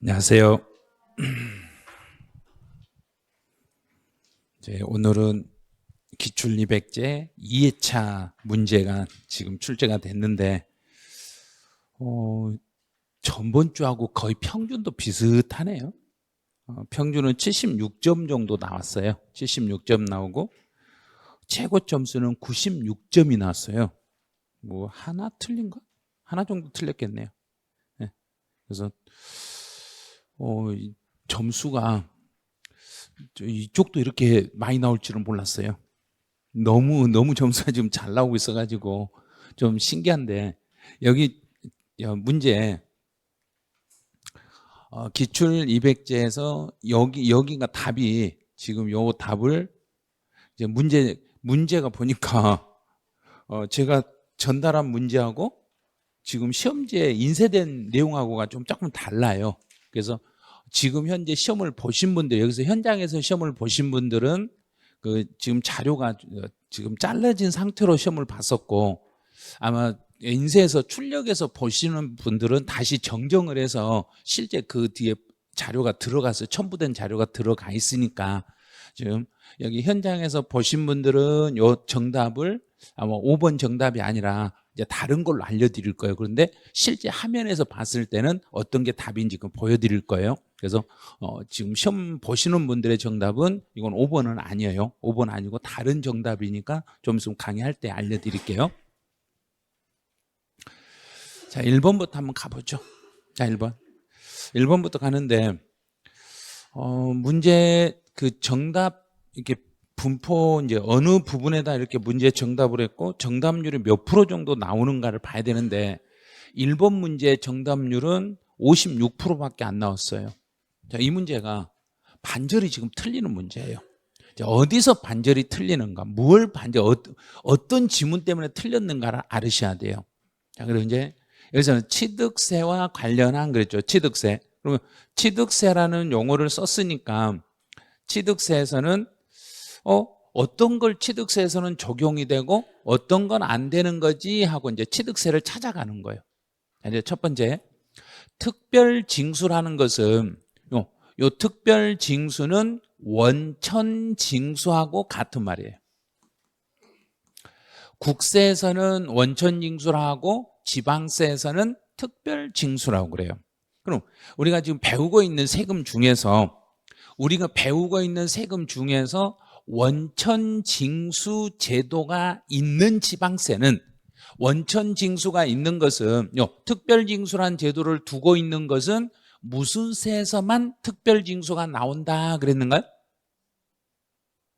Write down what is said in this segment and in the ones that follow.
안녕하세요. 오늘은 기출 200제 2회차 문제가 지금 출제가 됐는데 전번 주하고 거의 평균도 비슷하네요. 평균은 76점 정도 나왔어요. 76점 나오고 최고 점수는 96점이 나왔어요. 뭐 하나 틀린가? 하나 정도 틀렸겠네요. 네. 그래서 이 점수가 이쪽도 이렇게 많이 나올 줄은 몰랐어요. 너무 점수가 지금 잘 나오고 있어가지고 좀 신기한데, 여기 문제 기출 200제에서 여기가 답이, 지금 요 답을 이제 문제가 보니까 제가 전달한 문제하고 지금 시험지에 인쇄된 내용하고가 좀 조금 달라요. 그래서 지금 현재 시험을 보신 분들, 여기서 현장에서 시험을 보신 분들은 지금 자료가 지금 잘라진 상태로 시험을 봤었고, 아마 인쇄해서 출력해서 보시는 분들은 다시 정정을 해서 실제 그 뒤에 자료가 들어가서 첨부된 자료가 들어가 있으니까, 지금 여기 현장에서 보신 분들은 요 정답을 아마 5번 정답이 아니라 이제 다른 걸로 알려드릴 거예요. 그런데 실제 화면에서 봤을 때는 어떤 게 답인지 보여드릴 거예요. 그래서 지금 시험 보시는 분들의 정답은 이건 5번은 아니에요. 5번 아니고 다른 정답이니까 좀 있으면 강의할 때 알려드릴게요. 자, 1번부터 한번 가보죠. 자, 1번부터 가는데 문제 정답 이렇게 분포 이제 어느 부분에다 이렇게 문제 정답을 했고 정답률이 몇 프로 정도 나오는가를 봐야 되는데, 1번 문제 정답률은 56%밖에 안 나왔어요. 자, 이 문제가 반절이 지금 틀리는 문제예요. 자, 어디서 반절이 틀리는가, 어떤 지문 때문에 틀렸는가를 알으셔야 돼요. 자, 그리고 이제 여기서는 취득세와 관련한 그랬죠. 취득세. 그러면 취득세라는 용어를 썼으니까 취득세에서는 어떤 걸 취득세에서는 적용이 되고 어떤 건 안 되는 거지 하고 이제 취득세를 찾아가는 거예요. 이제 첫 번째, 특별징수라는 것은 요 특별징수는 원천징수하고 같은 말이에요. 국세에서는 원천징수라고 지방세에서는 특별징수라고 그래요. 그럼 우리가 지금 배우고 있는 세금 중에서 원천징수 제도가 있는 지방세는, 원천징수가 있는 것은 특별징수라는 제도를 두고 있는 것은 무슨 세에서만 특별징수가 나온다 그랬는가요?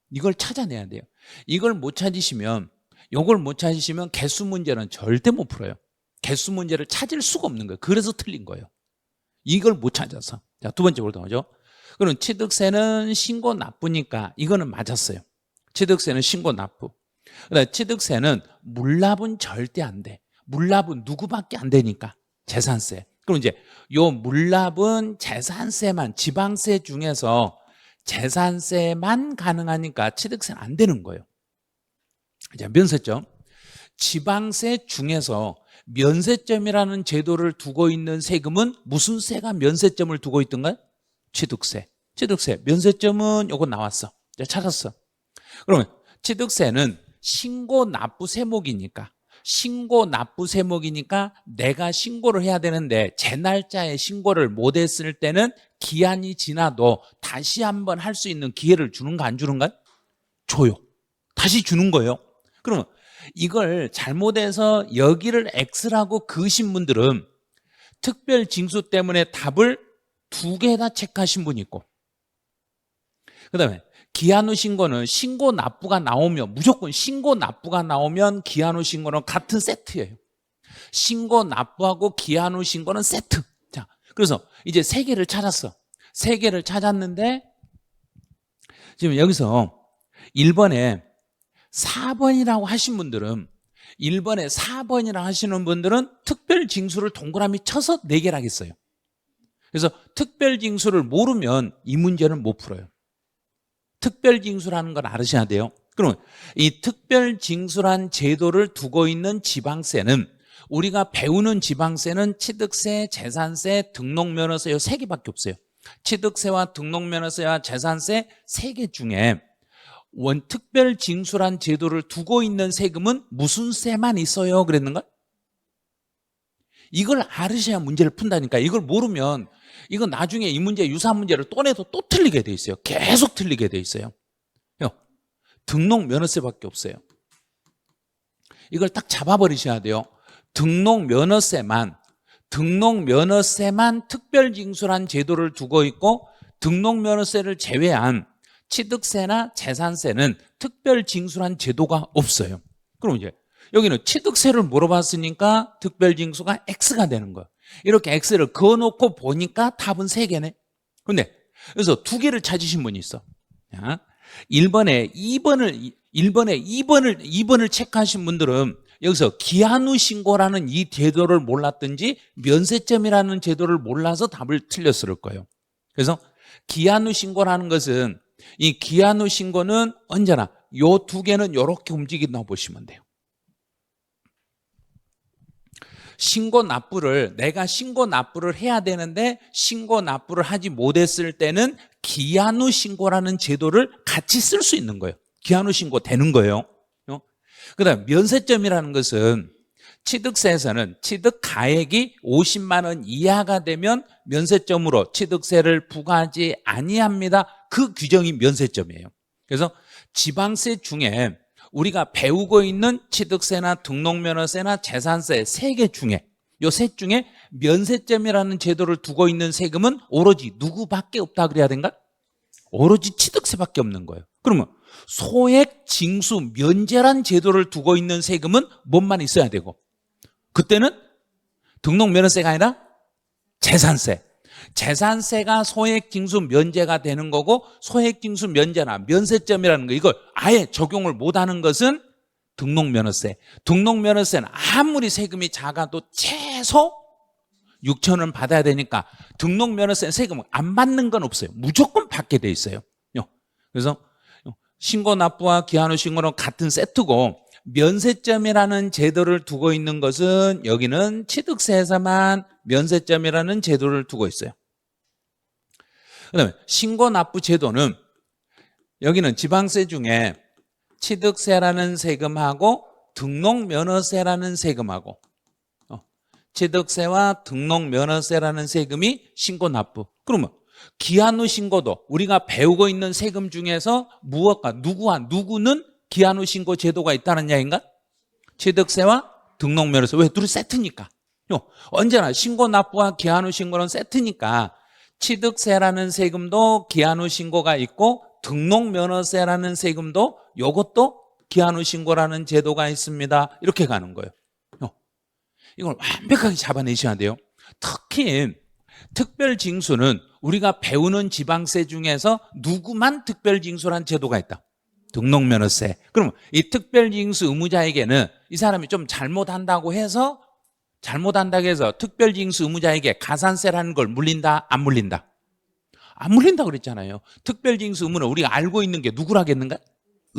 이걸 찾아내야 돼요. 이걸 못 찾으시면 개수 문제는 절대 못 풀어요. 개수 문제를 찾을 수가 없는 거예요. 그래서 틀린 거예요. 이걸 못 찾아서. 자, 두 번째 볼까요? 그럼 취득세는 신고 납부니까 이거는 맞았어요. 취득세는 신고 납부. 그다음에 취득세는 물납은 절대 안 돼. 물납은 누구밖에 안 되니까 재산세. 그럼 이제 요 물납은 재산세만, 지방세 중에서 재산세만 가능하니까 취득세는 안 되는 거예요. 이제 면세점. 지방세 중에서 면세점이라는 제도를 두고 있는 세금은 무슨 세가 면세점을 두고 있던가요? 취득세. 면세점은 요거 나왔어. 이제 찾았어. 그러면 취득세는 신고 납부 세목이니까 내가 신고를 해야 되는데 제 날짜에 신고를 못 했을 때는 기한이 지나도 다시 한번 할 수 있는 기회를 주는가 안 주는가? 줘요. 다시 주는 거예요. 그러면 이걸 잘못해서 여기를 X라고 그으신 분들은 특별징수 때문에 답을 두 개나 체크하신 분이 있고, 그 다음에 기한 후 신고는 신고 납부가 나오면, 무조건 신고 납부가 나오면 기한 후 신고는 같은 세트예요. 신고 납부하고 기한 후 신고는 세트. 자, 그래서 이제 세 개를 찾았어. 세 개를 찾았는데 지금 여기서 1번에 4번이라고 하신 분들은, 1번에 4번이라고 하시는 분들은 특별징수를 동그라미 쳐서 4개를 하겠어요. 그래서 특별징수를 모르면 이 문제는 못 풀어요. 특별징수라는 걸 알으셔야 돼요. 그러면 이 특별징수란 제도를 두고 있는 지방세는 우리가 배우는 지방세는 취득세, 재산세, 등록면허세 이 세 개밖에 없어요. 취득세와 등록면허세와 재산세 세 개 중에 특별징수란 제도를 두고 있는 세금은 무슨 세만 있어요? 그랬는가? 이걸 알으셔야 문제를 푼다니까. 이걸 모르면 이거 나중에 이 문제 유사한 문제를 또 내도 또 틀리게 돼 있어요. 계속 틀리게 돼 있어요. 등록면허세밖에 없어요. 이걸 딱 잡아버리셔야 돼요. 등록면허세만 특별징수란 제도를 두고 있고, 등록면허세를 제외한 취득세나 재산세는 특별징수란 제도가 없어요. 그럼 이제 여기는 취득세를 물어봤으니까 특별징수가 X가 되는 거예요. 이렇게 X를 그어놓고 보니까 답은 3개네. 근데 그래서 2개를 찾으신 분이 있어. 1번에 2번을 체크하신 분들은 여기서 기한 후 신고라는 이 제도를 몰랐든지 면세점이라는 제도를 몰라서 답을 틀렸을 거예요. 그래서 기한 후 신고라는 것은, 이 기한 후 신고는 언제나 요 2개는 이렇게 움직인다고 보시면 돼요. 신고 납부를 내가 신고 납부를 해야 되는데 신고 납부를 하지 못했을 때는 기한 후 신고라는 제도를 같이 쓸 수 있는 거예요. 기한 후 신고 되는 거예요. 그다음 면세점이라는 것은 취득세에서는 취득 가액이 50만 원 이하가 되면 면세점으로 취득세를 부과하지 아니합니다. 그 규정이 면세점이에요. 그래서 지방세 중에 우리가 배우고 있는 취득세나 등록면허세나 재산세 3개 중에, 요 셋 중에 면세점이라는 제도를 두고 있는 세금은 오로지 누구밖에 없다 그래야 된가? 오로지 취득세밖에 없는 거예요. 그러면 소액 징수 면제란 제도를 두고 있는 세금은 뭔만 있어야 되고, 그때는 등록면허세가 아니라 재산세. 재산세가 소액징수 면제가 되는 거고, 소액징수 면제나 면세점이라는 거, 이걸 아예 적용을 못하는 것은 등록면허세. 등록면허세는 아무리 세금이 작아도 최소 6천 원 받아야 되니까 등록면허세 세금을 안 받는 건 없어요. 무조건 받게 돼 있어요. 그래서 신고 납부와 기한 후 신고는 같은 세트고, 면세점이라는 제도를 두고 있는 것은 여기는 취득세에서만 면세점이라는 제도를 두고 있어요. 그다음에 신고 납부 제도는 여기는 지방세 중에 취득세라는 세금하고 등록면허세라는 세금하고, 취득세와 등록면허세라는 세금이 신고 납부. 그러면 기한 후 신고도 우리가 배우고 있는 세금 중에서 무엇과 누구는 기한 후 신고 제도가 있다는 이야기인가? 취득세와 등록면허세. 왜? 둘이 세트니까. 언제나 신고 납부와 기한 후 신고는 세트니까 취득세라는 세금도 기한 후 신고가 있고, 등록면허세라는 세금도 이것도 기한 후 신고라는 제도가 있습니다. 이렇게 가는 거예요. 이걸 완벽하게 잡아내셔야 돼요. 특히 특별징수는 우리가 배우는 지방세 중에서 누구만 특별징수라는 제도가 있다. 등록면허세. 그러면 이 특별징수 의무자에게는 이 사람이 좀 잘못한다고 해서 특별징수 의무자에게 가산세라는 걸 물린다? 안 물린다? 안 물린다고 그랬잖아요. 특별징수 의무는 우리가 알고 있는 게 누구라겠는가?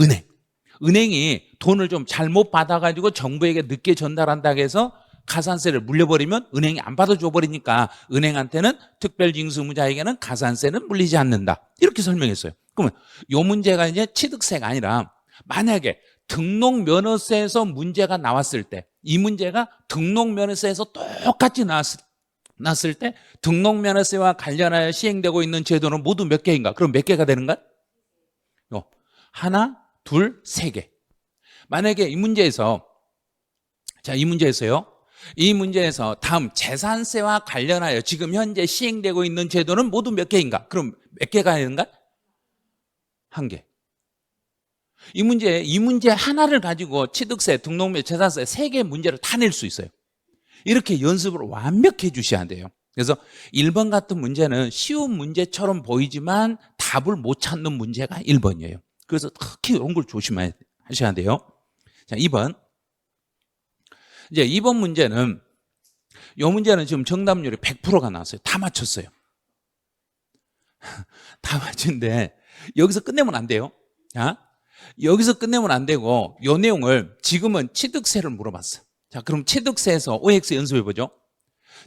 은행. 은행이 돈을 좀 잘못 받아가지고 정부에게 늦게 전달한다고 해서 가산세를 물려버리면 은행이 안 받아줘 버리니까 은행한테는 특별징수 의무자에게는 가산세는 물리지 않는다. 이렇게 설명했어요. 그러면 이 문제가 이제 취득세가 아니라, 만약에 등록면허세에서 문제가 나왔을 때, 이 문제가 등록면허세에서 똑같이 나왔을 때 등록면허세와 관련하여 시행되고 있는 제도는 모두 몇 개인가? 그럼 몇 개가 되는가? 하나, 둘, 세 개. 만약에 이 문제에서요, 이 문제에서 다음 재산세와 관련하여 지금 현재 시행되고 있는 제도는 모두 몇 개인가? 그럼 몇 개가 되는가? 한 개. 이 문제 하나를 가지고 취득세, 등록면, 재산세 3개 문제를 다 낼 수 있어요. 이렇게 연습을 완벽히 해 주셔야 돼요. 그래서 1번 같은 문제는 쉬운 문제처럼 보이지만 답을 못 찾는 문제가 1번이에요. 그래서 특히 이런 걸 조심하셔야 돼요. 자, 2번. 이제 2번 문제는, 이 문제는 지금 정답률이 100%가 나왔어요. 다 맞췄어요. 다 맞춘데 여기서 끝내면 안 돼요. 여기서 끝내면 안 되고, 이 내용을 지금은 취득세를 물어봤어. 자, 그럼 취득세에서 OX 연습해보죠.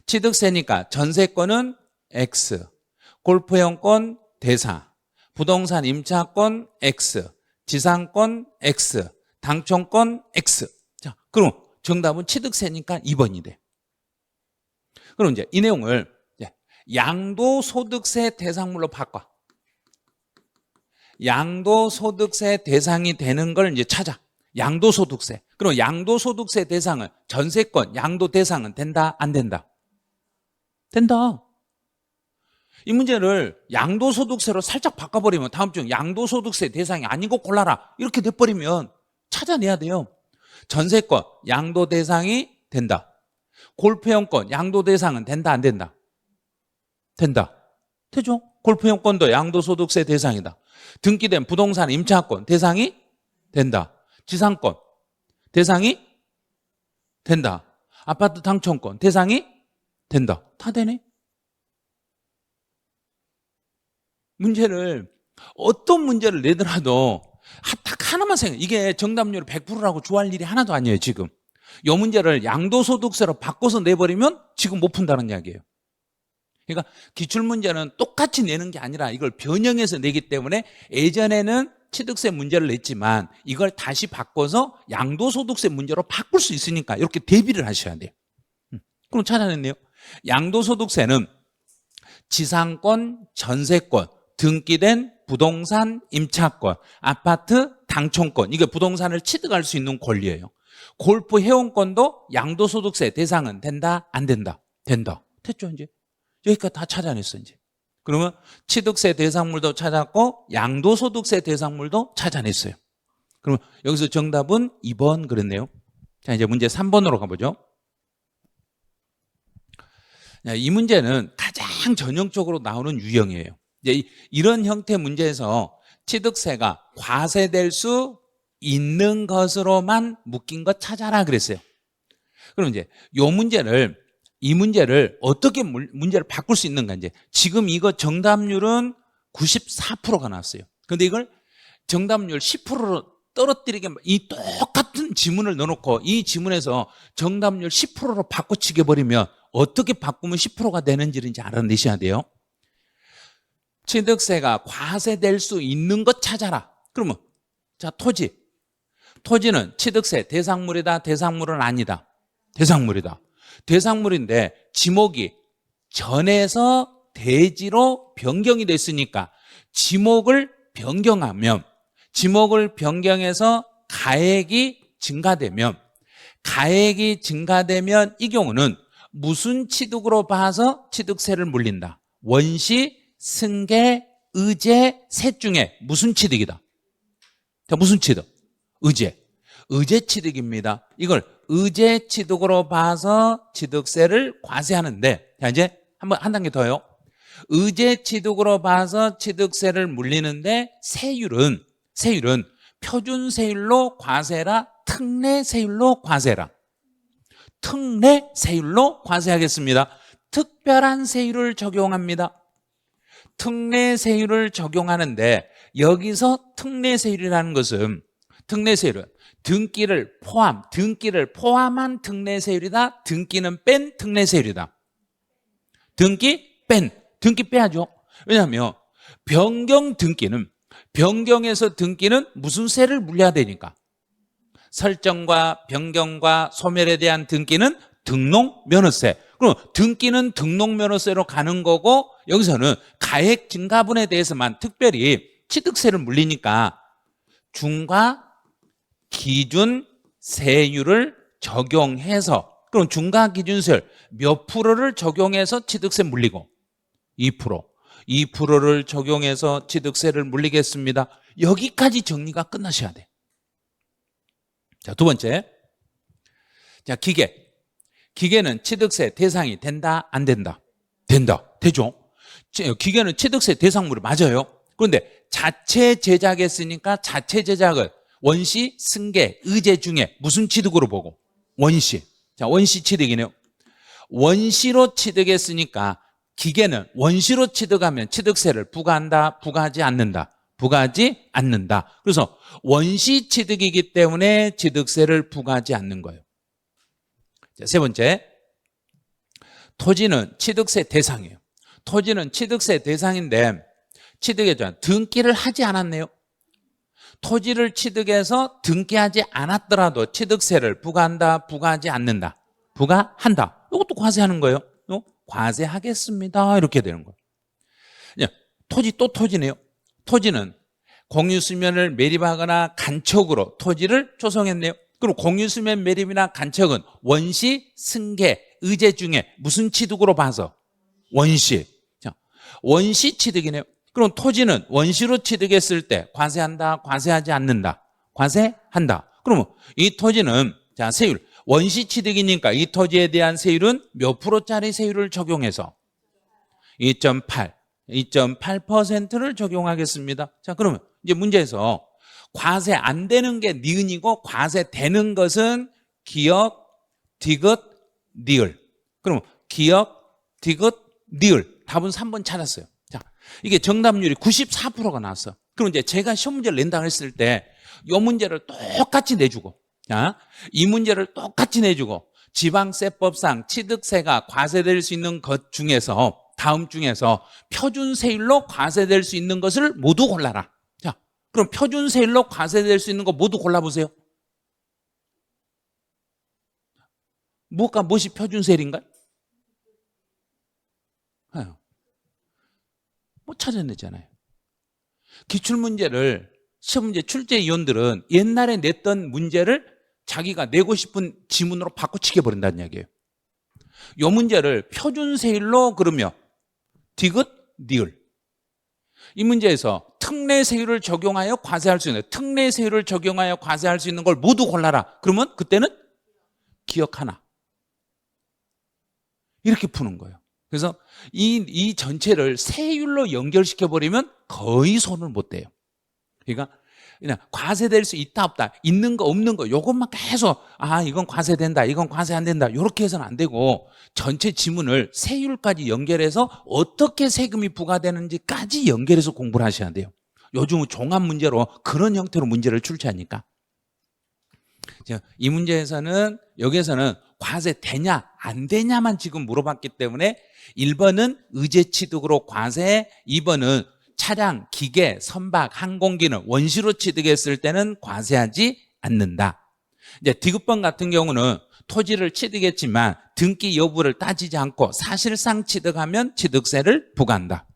취득세니까 전세권은 X, 골프회원권 대사, 부동산 임차권 X, 지상권 X, 당촌권 X. 자, 그럼 정답은 취득세니까 2번이 돼. 그럼 이제 이 내용을 양도소득세 대상물로 바꿔. 양도소득세 대상이 되는 걸 이제 찾아. 양도소득세. 그럼 양도소득세 대상은 전세권, 양도 대상은 된다, 안 된다? 된다. 이 문제를 양도소득세로 살짝 바꿔버리면 다음 중 양도소득세 대상이 아닌 거 골라라 이렇게 돼버리면 찾아내야 돼요. 전세권, 양도 대상이 된다. 골프회원권, 양도 대상은 된다, 안 된다? 된다. 되죠. 골프회원권도 양도소득세 대상이다. 등기된 부동산 임차권 대상이 된다. 지상권 대상이 된다. 아파트 당첨권 대상이 된다. 다 되네. 문제를 어떤 문제를 내더라도 딱 하나만 생각해. 이게 정답률 100%라고 좋아할 일이 하나도 아니에요. 지금 이 문제를 양도소득세로 바꿔서 내버리면 지금 못 푼다는 이야기예요. 그러니까 기출문제는 똑같이 내는 게 아니라 이걸 변형해서 내기 때문에 예전에는 취득세 문제를 냈지만 이걸 다시 바꿔서 양도소득세 문제로 바꿀 수 있으니까 이렇게 대비를 하셔야 돼요. 그럼 찾아냈네요. 양도소득세는 지상권, 전세권, 등기된 부동산 임차권, 아파트 당촌권, 이게 부동산을 취득할 수 있는 권리예요. 골프 회원권도 양도소득세 대상은 된다, 안 된다? 된다. 됐죠, 이제? 여기까지 다 찾아냈어, 이제. 그러면 취득세 대상물도 찾았고 양도소득세 대상물도 찾아냈어요. 그러면 여기서 정답은 2번 그랬네요. 자, 이제 문제 3번으로 가보죠. 이 문제는 가장 전형적으로 나오는 유형이에요. 이제 이런 형태 문제에서 취득세가 과세될 수 있는 것으로만 묶인 것 찾아라 그랬어요. 그럼 이제 이 문제를 어떻게 문제를 바꿀 수 있는가. 이제 지금 이거 정답률은 94%가 나왔어요. 그런데 이걸 정답률 10%로 떨어뜨리게, 이 똑같은 지문을 넣어놓고 이 지문에서 정답률 10%로 바꿔치게 버리면 어떻게 바꾸면 10%가 되는지를 이제 알아내셔야 돼요. 취득세가 과세될 수 있는 것 찾아라. 그러면 자, 토지는 취득세 대상물이다, 대상물은 아니다? 대상물이다. 대상물인데 지목이 전에서 대지로 변경이 됐으니까 지목을 변경해서 가액이 증가되면 이 경우는 무슨 취득으로 봐서 취득세를 물린다? 원시, 승계, 의제, 셋 중에 무슨 취득이다? 자, 무슨 취득? 의제 취득입니다. 이걸 의제 취득으로 봐서 취득세를 과세하는데, 자, 이제 한 단계 더요. 의제 취득으로 봐서 취득세를 물리는데 세율은 표준세율로 과세라, 특례세율로 과세라? 특례세율로 과세하겠습니다. 특별한 세율을 적용합니다. 특례세율을 적용하는데 여기서 특례세율이라는 것은 등기를 포함한 특례세율이다, 등기는 뺀 특례세율이다? 등기 빼야죠. 왜냐하면 변경해서 등기는 무슨 세를 물려야 되니까? 설정과 변경과 소멸에 대한 등기는 등록면허세. 그럼 등기는 등록면허세로 가는 거고 여기서는 가액 증가분에 대해서만 특별히 취득세를 물리니까 중과 기준 세율을 적용해서, 그럼 중과 기준 세율 몇 프로를 적용해서 취득세 물리고? 2%를 적용해서 취득세를 물리겠습니다. 여기까지 정리가 끝나셔야 돼요. 자, 두 번째. 자, 기계는 취득세 대상이 된다, 안 된다? 된다. 되죠. 기계는 취득세 대상물이 맞아요. 그런데 자체 제작했으니까 자체 제작을 원시, 승계, 의제 중에 무슨 취득으로 보고? 원시. 자, 원시 취득이네요. 원시로 취득했으니까 기계는 원시로 취득하면 취득세를 부과한다, 부과하지 않는다? 부과하지 않는다. 그래서 원시 취득이기 때문에 취득세를 부과하지 않는 거예요. 자, 세 번째, 토지는 취득세 대상이에요. 토지는 취득세 대상인데 취득했잖아요. 등기를 하지 않았네요. 토지를 취득해서 등기하지 않았더라도 취득세를 부과한다, 부과하지 않는다. 부과한다. 이것도 과세하는 거예요. 과세하겠습니다. 이렇게 되는 거예요. 토지 또 토지네요. 토지는 공유수면을 매립하거나 간척으로 토지를 조성했네요. 그럼 공유수면 매립이나 간척은 원시, 승계, 의제 중에 무슨 취득으로 봐서? 원시. 자, 원시 취득이네요. 그럼 토지는 원시로 취득했을 때 과세한다, 과세하지 않는다? 과세한다. 그러면 이 토지는 자, 세율 원시 취득이니까 이 토지에 대한 세율은 몇 프로짜리 세율을 적용해서 2.8%를 적용하겠습니다. 자, 그러면 이제 문제에서 과세 안 되는 게 니은이고 과세 되는 것은 기역, 디귿, 니을. 그럼 기역, 디귿, 니을. 답은 3번 찾았어요. 자, 이게 정답률이 94%가 나왔어. 그럼 이제 제가 시험 문제를 낸다고 했을 때 이 문제를 똑같이 내주고, 자, 이 문제를 똑같이 내주고 지방세법상 취득세가 과세될 수 있는 것 중에서 다음 중에서 표준세율로 과세될 수 있는 것을 모두 골라라. 자, 그럼 표준세율로 과세될 수 있는 거 모두 골라보세요. 무엇이 표준세율인가요? 못 찾아내잖아요. 기출문제를 시험문제 출제위원들은 옛날에 냈던 문제를 자기가 내고 싶은 지문으로 바꿔치게 버린다는 이야기예요. 이 문제를 표준세율로 그러면 디귿, 니을. 이 문제에서 특례세율을 적용하여 과세할 수 있는, 특례세율을 적용하여 과세할 수 있는 걸 모두 골라라. 그러면 그때는 기억 하나. 이렇게 푸는 거예요. 그래서 이 전체를 세율로 연결시켜버리면 거의 손을 못 대요. 그러니까 그냥 과세될 수 있다 없다, 있는 거 없는 거 요것만 계속 이건 과세된다, 이건 과세 안 된다 이렇게 해서는 안 되고 전체 지문을 세율까지 연결해서 어떻게 세금이 부과되는지까지 연결해서 공부를 하셔야 돼요. 요즘은 종합 문제로 그런 형태로 문제를 출제하니까. 이 문제에서는 여기에서는 과세 되냐 안 되냐만 지금 물어봤기 때문에 1번은 의제취득으로 과세, 2번은 차량, 기계, 선박, 항공기는 원시로 취득했을 때는 과세하지 않는다. 이제 디귿번 같은 경우는 토지를 취득했지만 등기 여부를 따지지 않고 사실상 취득하면 취득세를 부과한다.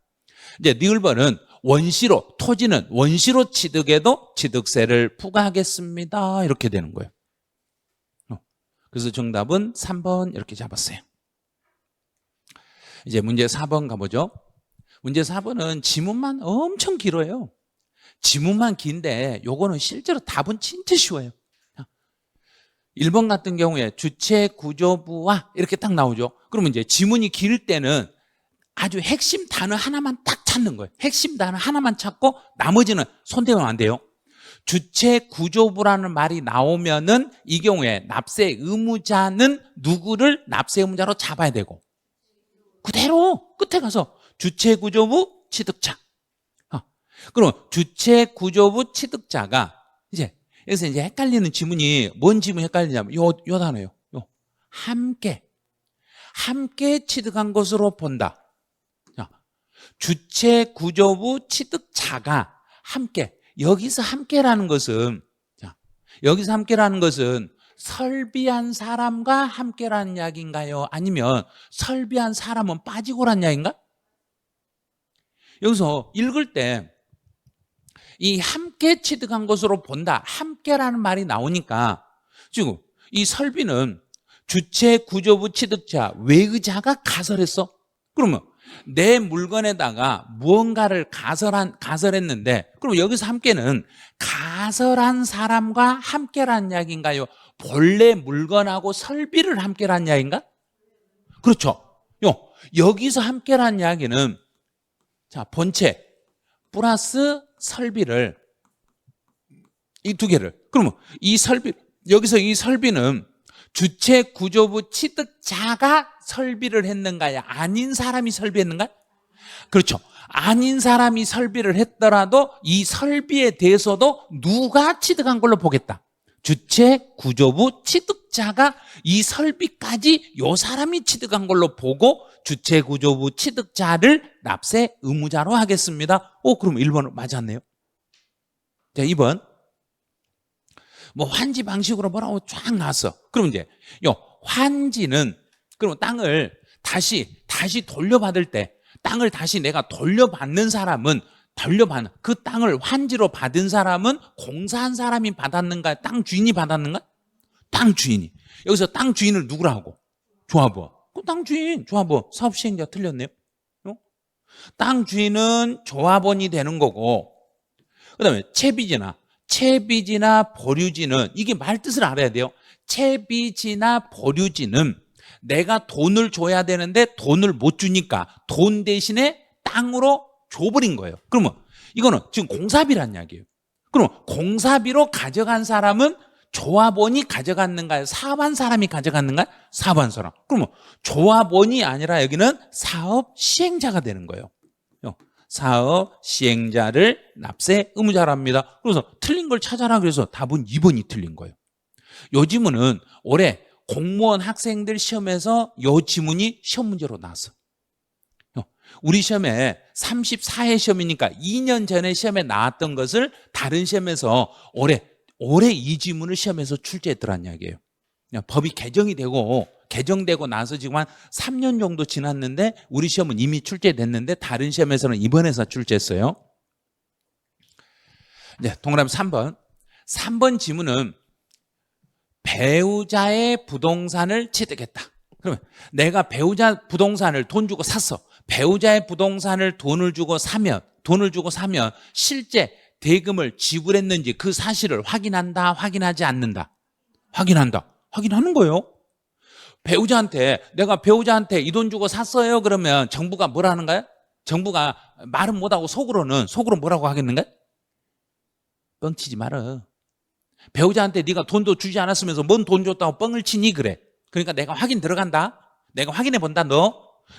이제 니을번은 원시로, 토지는 원시로 취득해도 취득세를 부과하겠습니다. 이렇게 되는 거예요. 그래서 정답은 3번 이렇게 잡았어요. 이제 문제 4번 가보죠. 문제 4번은 지문만 엄청 길어요. 지문만 긴데 요거는 실제로 답은 진짜 쉬워요. 1번 같은 경우에 주체구조부와 이렇게 딱 나오죠. 그러면 이제 지문이 길 때는 아주 핵심 단어 하나만 딱 찾는 거예요. 핵심 단어 하나만 찾고 나머지는 손대면 안 돼요. 주체구조부라는 말이 나오면은 이 경우에 납세 의무자는 누구를 납세 의무자로 잡아야 되고 그대로 끝에 가서 주체구조부 취득자. 그럼 주체구조부 취득자가 이제 여기서 이제 헷갈리는 지문이 뭔 지문이 헷갈리냐면 요 단어예요. 함께 취득한 것으로 본다. 주체구조부 취득자가 함께. 여기서 함께라는 것은 설비한 사람과 함께라는 이야기인가요? 아니면 설비한 사람은 빠지고란 이야기인가? 여기서 읽을 때 이 함께 취득한 것으로 본다, 함께라는 말이 나오니까 지금 이 설비는 주체구조부 취득자 외의자가 가설했어. 그러면 내 물건에다가 무언가를 가설했는데 그럼 여기서 함께는 가설한 사람과 함께라는 이야기인가요? 본래 물건하고 설비를 함께라는 이야기인가? 그렇죠. 여기서 함께라는 이야기는 본체 플러스 설비를 이 두 개를 그러면 여기서 이 설비는 주체구조부 취득자가 설비를 했는가요? 아닌 사람이 설비했는가요? 그렇죠. 아닌 사람이 설비를 했더라도 이 설비에 대해서도 누가 취득한 걸로 보겠다. 주체구조부 취득자. 취득자가 이 설비까지 요 사람이 취득한 걸로 보고 주체구조부 취득자를 납세 의무자로 하겠습니다. 그럼 1번 맞았네요. 자, 2번. 뭐 환지 방식으로 뭐라고 쫙 나왔어. 그럼 이제 요 환지는 그럼 땅을 다시 돌려받을 때 땅을 다시 내가 돌려받는 사람은 그 땅을 환지로 받은 사람은 공사한 사람이 받았는가? 땅 주인이 받았는가? 땅 주인이. 여기서 땅 주인을 누구라 하고? 조합원. 그 땅 주인, 조합원, 사업 시행자 틀렸네요. 땅 주인은 조합원이 되는 거고, 그다음에 채비지나 보류지는 이게 말 뜻을 알아야 돼요. 채비지나 보류지는 내가 돈을 줘야 되는데 돈을 못 주니까 돈 대신에 땅으로 줘버린 거예요. 그러면 이거는 지금 공사비란 이야기예요. 그럼 공사비로 가져간 사람은 조합원이 가져갔는가요? 사업한 사람이 가져갔는가요? 사업한 사람. 그러면 조합원이 아니라 여기는 사업 시행자가 되는 거예요. 사업 시행자를 납세 의무자랍니다. 그래서 틀린 걸 찾아라 그래서 답은 2번이 틀린 거예요. 요 지문은 올해 공무원 학생들 시험에서 요 지문이 시험 문제로 나왔어. 우리 시험에 34회 시험이니까 2년 전에 시험에 나왔던 것을 다른 시험에서 올해 이 지문을 시험에서 출제했더란 이야기예요. 법이 개정되고 나서 지금 한 3년 정도 지났는데 우리 시험은 이미 출제됐는데 다른 시험에서는 이번에서 출제했어요. 네, 동그라미 3번. 3번 지문은 배우자의 부동산을 취득했다. 그러면 내가 배우자 부동산을 돈 주고 샀어. 배우자의 부동산을 돈을 주고 사면 실제 대금을 지불했는지 그 사실을 확인한다, 확인하지 않는다? 확인한다. 확인하는 거예요. 내가 배우자한테 이 돈 주고 샀어요. 그러면 정부가 뭐라 하는가요? 정부가 말은 못하고 속으로 뭐라고 하겠는가? 뻥치지 마라. 배우자한테 네가 돈도 주지 않았으면서 뭔 돈 줬다고 뻥을 치니 그래. 그러니까 내가 확인 들어간다. 내가 확인해 본다.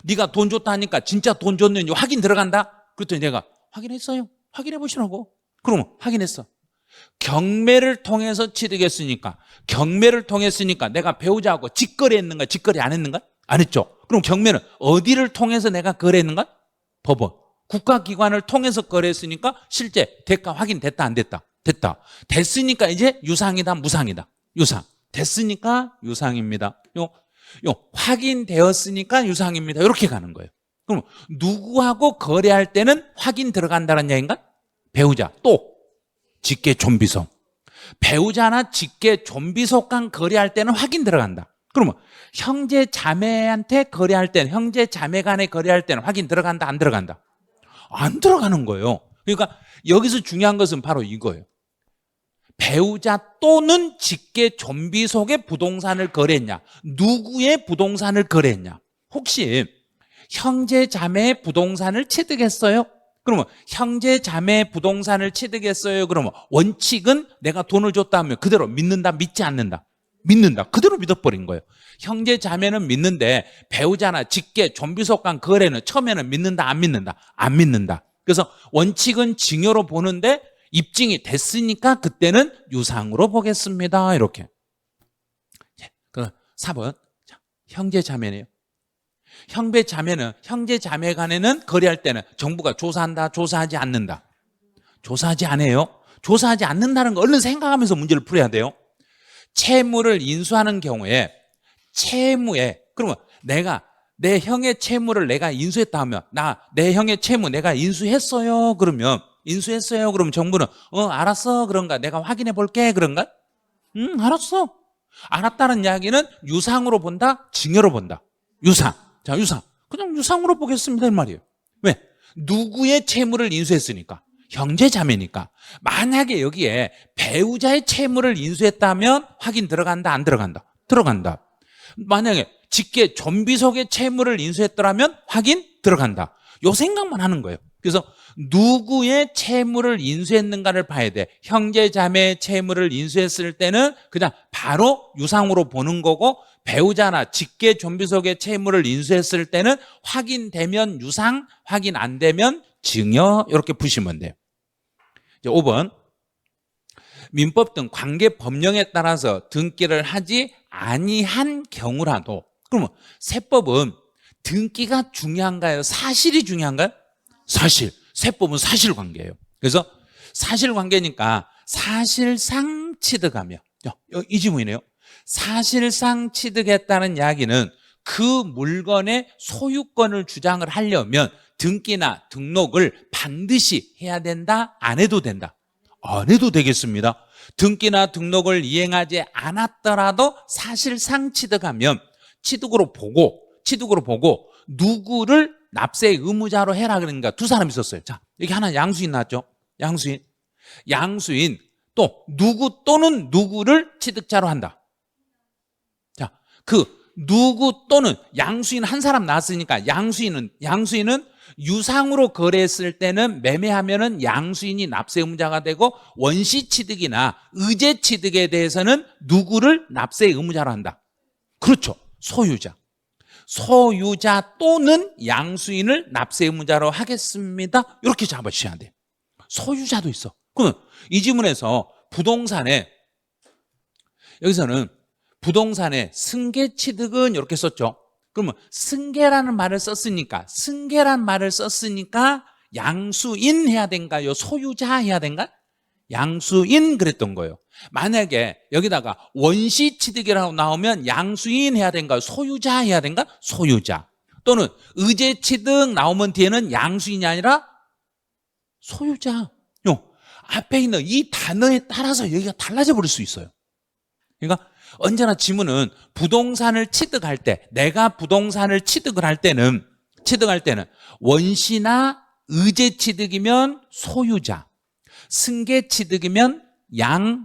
네가 돈 줬다 하니까 진짜 돈 줬는지 확인 들어간다. 그랬더니 내가 확인했어요. 확인해 보시라고. 그러면 확인했어. 경매를 통해서 취득했으니까 내가 배우자하고 직거래 했는가 직거래 안 했는가? 안 했죠. 그럼 경매는 어디를 통해서 내가 거래했는가? 법원. 국가기관을 통해서 거래했으니까 실제 대가 확인됐다 안 됐다? 됐다. 됐으니까 이제 유상이다 무상이다? 유상. 됐으니까 유상입니다. 확인되었으니까 유상입니다. 이렇게 가는 거예요. 그럼 누구하고 거래할 때는 확인 들어간다는 얘기인가? 배우자. 또 직계 좀비속. 배우자나 직계 좀비속 간 거래할 때는 확인 들어간다. 그러면 형제 자매한테 거래할 때는 형제 자매 간에 거래할 때는 확인 들어간다 안 들어간다? 안 들어가는 거예요. 그러니까 여기서 중요한 것은 바로 이거예요. 배우자 또는 직계 좀비속의 부동산을 거래했냐? 누구의 부동산을 거래했냐? 혹시 형제 자매의 부동산을 취득했어요? 그러면 형제 자매 부동산을 취득했어요. 그러면 원칙은 내가 돈을 줬다 하면 그대로 믿는다, 믿지 않는다? 믿는다. 그대로 믿어버린 거예요. 형제 자매는 믿는데 배우자나 직계 좀비속 간 거래는 처음에는 믿는다, 안 믿는다? 안 믿는다. 그래서 원칙은 증여로 보는데 입증이 됐으니까 그때는 유상으로 보겠습니다. 이렇게. 그럼 4번. 형제 자매네요. 형제 자매 간에는 거래할 때는 정부가 조사한다, 조사하지 않는다? 조사하지 않아요. 조사하지 않는다는 거 얼른 생각하면서 문제를 풀어야 돼요. 채무를 인수하는 경우에 그러면 내 형의 채무를 내가 인수했다 하면 내 형의 채무 내가 인수했어요. 그러면 정부는 알았어 그런가? 내가 확인해 볼게 그런가? 알았어. 알았다는 이야기는 유상으로 본다, 증여로 본다? 유상. 자, 유상. 그냥 유상으로 보겠습니다 이 말이에요. 왜? 누구의 채무를 인수했으니까? 형제 자매니까. 만약에 여기에 배우자의 채무를 인수했다면 확인 들어간다 안 들어간다? 들어간다. 만약에 직계 좀비속의 채무를 인수했더라면 확인 들어간다. 요 생각만 하는 거예요. 그래서 누구의 채무를 인수했는가를 봐야 돼. 형제 자매의 채무를 인수했을 때는 그냥 바로 유상으로 보는 거고, 배우자나 직계 좀비속의 채무를 인수했을 때는 확인되면 유상, 확인 안 되면 증여, 이렇게 보시면 돼요. 이제 5번. 민법 등 관계 법령에 따라서 등기를 하지 아니한 경우라도, 그러면 세법은 등기가 중요한가요? 사실이 중요한가요? 사실. 세법은 사실관계예요. 그래서 사실관계니까 사실상 취득하며, 이 지문이네요. 사실상 취득했다는 이야기는 그 물건의 소유권을 주장을 하려면 등기나 등록을 반드시 해야 된다? 안 해도 된다? 안 해도 되겠습니다. 등기나 등록을 이행하지 않았더라도 사실상 취득하면 취득으로 보고 누구를 납세 의무자로 해라 그러니까 두 사람이 있었어요. 자, 여기 하나 양수인 나왔죠? 양수인 또 누구 또는 누구를 취득자로 한다. 자, 그 누구 또는 양수인 한 사람 나왔으니까 양수인은 유상으로 거래했을 때는 매매하면은 양수인이 납세 의무자가 되고 원시 취득이나 의제 취득에 대해서는 누구를 납세 의무자로 한다. 그렇죠. 소유자 또는 양수인을 납세 의무자로 하겠습니다. 이렇게 잡아주셔야 돼요. 소유자도 있어. 그러면 이 지문에서 여기서는 부동산의 승계 취득은 이렇게 썼죠. 그러면 승계라는 말을 썼으니까 양수인 해야 된가요? 소유자 해야 된가? 양수인 그랬던 거예요. 만약에 여기다가 원시 취득이라고 나오면 양수인 해야 된가요? 소유자 해야 된가? 소유자. 또는 의제 취득 나오면 뒤에는 양수인이 아니라 소유자. 앞에 있는 이 단어에 따라서 여기가 달라져 버릴 수 있어요. 그러니까 언제나 지문은 부동산을 취득할 때, 내가 부동산을 취득을 할 때는 원시나 의제 취득이면 소유자, 승계 취득이면 양수인.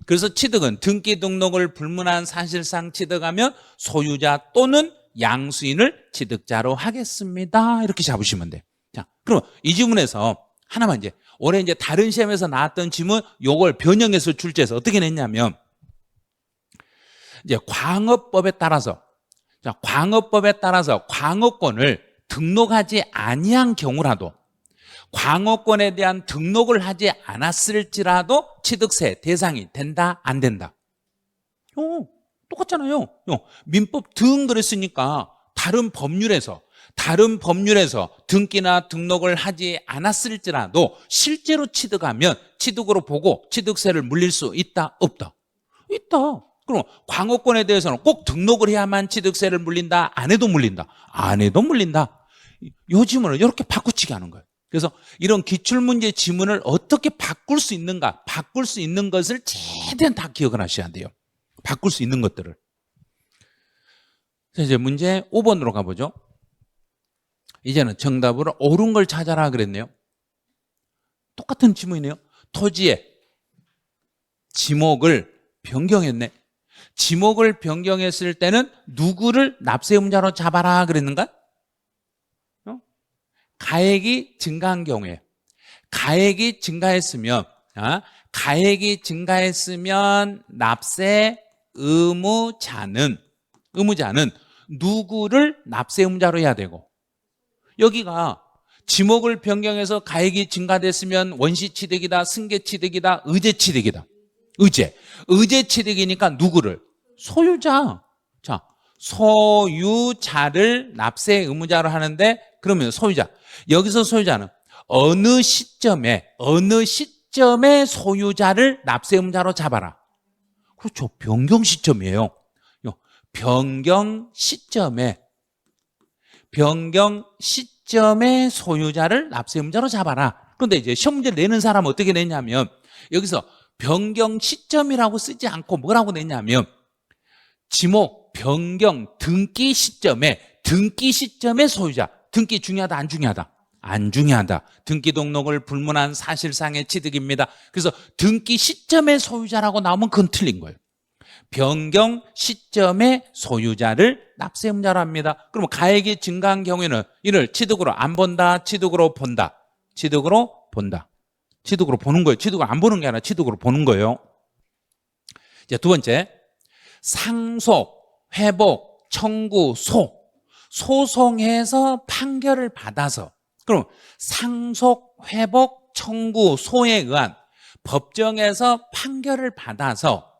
그래서 취득은 등기 등록을 불문한 사실상 취득하면 소유자 또는 양수인을 취득자로 하겠습니다. 이렇게 잡으시면 돼요. 자, 그럼 이 지문에서 하나만 올해 다른 시험에서 나왔던 지문 요걸 변형해서 출제해서 어떻게 냈냐면 광업법에 따라서 광업권을 등록하지 아니한 경우라도 광업권에 대한 등록을 하지 않았을지라도 취득세 대상이 된다 안 된다? 똑같잖아요. 민법 등 그랬으니까 다른 법률에서 등기나 등록을 하지 않았을지라도 실제로 취득하면 취득으로 보고 취득세를 물릴 수 있다 없다? 있다. 그럼 광업권에 대해서는 꼭 등록을 해야만 취득세를 물린다? 안 해도 물린다? 안 해도 물린다. 요 지문을 이렇게 바꾸치게 하는 거예요. 그래서 이런 기출문제 지문을 어떻게 바꿀 수 있는가, 바꿀 수 있는 것을 최대한 다 기억을 하셔야 돼요. 바꿀 수 있는 것들을. 자, 이제 문제 5번으로 가보죠. 이제는 정답으로 옳은 걸 찾아라 그랬네요. 똑같은 지문이네요. 토지의 지목을 변경했네. 지목을 변경했을 때는 누구를 납세 의무자로 잡아라 그랬는가? 가액이 증가한 경우에, 가액이 증가했으면 납세 의무자는 누구를 납세 의무자로 해야 되고, 여기가 지목을 변경해서 가액이 증가됐으면 원시 취득이다, 승계 취득이다, 의제 취득이다. 의제 취득이니까 누구를? 소유자. 자, 소유자를 납세 의무자로 하는데, 그러면 소유자, 여기서 소유자는 어느 시점에 소유자를 납세 의무자로 잡아라. 그렇죠. 변경 시점이에요. 변경 시점에 소유자를 납세 의무자로 잡아라. 그런데 이제 시험 문제를 내는 사람은 어떻게 내냐면, 여기서 변경 시점이라고 쓰지 않고 뭐라고 냈냐면, 지목 변경 등기 시점에 소유자. 등기 중요하다 안 중요하다? 안 중요하다. 등기 등록을 불문한 사실상의 취득입니다. 그래서 등기 시점의 소유자라고 나오면 그건 틀린 거예요. 변경 시점의 소유자를 납세 의무자로 합니다. 그러면 가액이 증가한 경우에는 이를 취득으로 안 본다, 취득으로 본다? 취득으로 본다. 취득으로 보는 거예요. 취득으로 안 보는 게 아니라 취득으로 보는 거예요. 이제 두 번째, 상속, 회복, 청구, 소송해서 판결을 받아서, 그럼 상속, 회복, 청구, 소에 의한 법정에서 판결을 받아서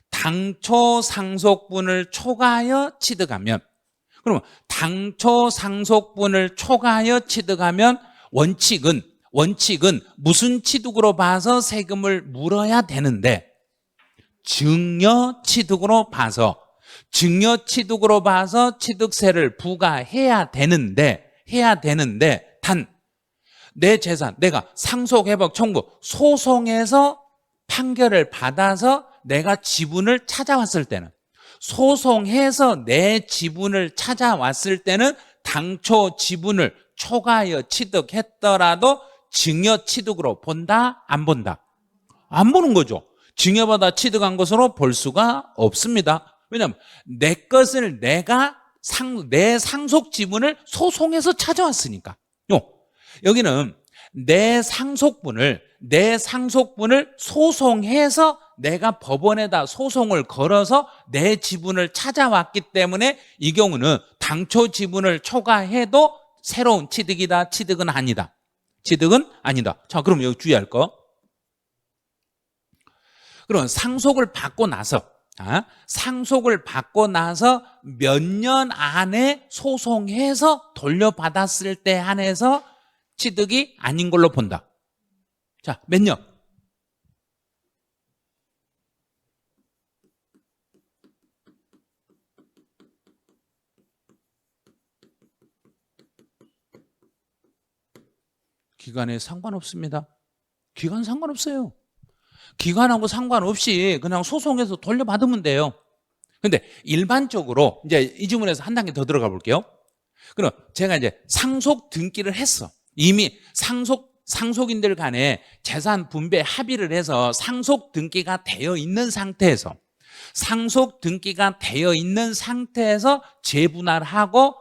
당초 상속분을 초과하여 취득하면, 그러면 당초 상속분을 초과하여 취득하면 원칙은 무슨 취득으로 봐서 세금을 물어야 되는데, 증여 취득으로 봐서 취득세를 부과해야 되는데 단 내 재산, 내가 상속회복 청구 소송에서 판결을 받아서 내가 지분을 찾아왔을 때는, 소송해서 내 지분을 찾아왔을 때는 당초 지분을 초과하여 취득했더라도 증여 취득으로 본다? 안 본다? 안 보는 거죠. 증여받아 취득한 것으로 볼 수가 없습니다. 왜냐하면 내 것을 내 상속 지분을 소송해서 찾아왔으니까. 여기는 내 상속분을 소송해서 내가 법원에다 소송을 걸어서 내 지분을 찾아왔기 때문에 이 경우는 당초 지분을 초과해도 새로운 취득이다, 취득은 아니다. 자, 그럼 여기 주의할 거. 그럼 상속을 받고 나서 몇 년 안에 소송해서 돌려받았을 때 한해서 취득이 아닌 걸로 본다. 자, 몇 년? 기간에 상관없습니다. 기간 상관없어요. 기간하고 상관없이 그냥 소송해서 돌려받으면 돼요. 근데 일반적으로 이제 이 지문에서 한 단계 더 들어가 볼게요. 그럼 제가 이제 상속 등기를 했어. 이미 상속인들 간에 재산 분배 합의를 해서 상속 등기가 되어 있는 상태에서 재분할하고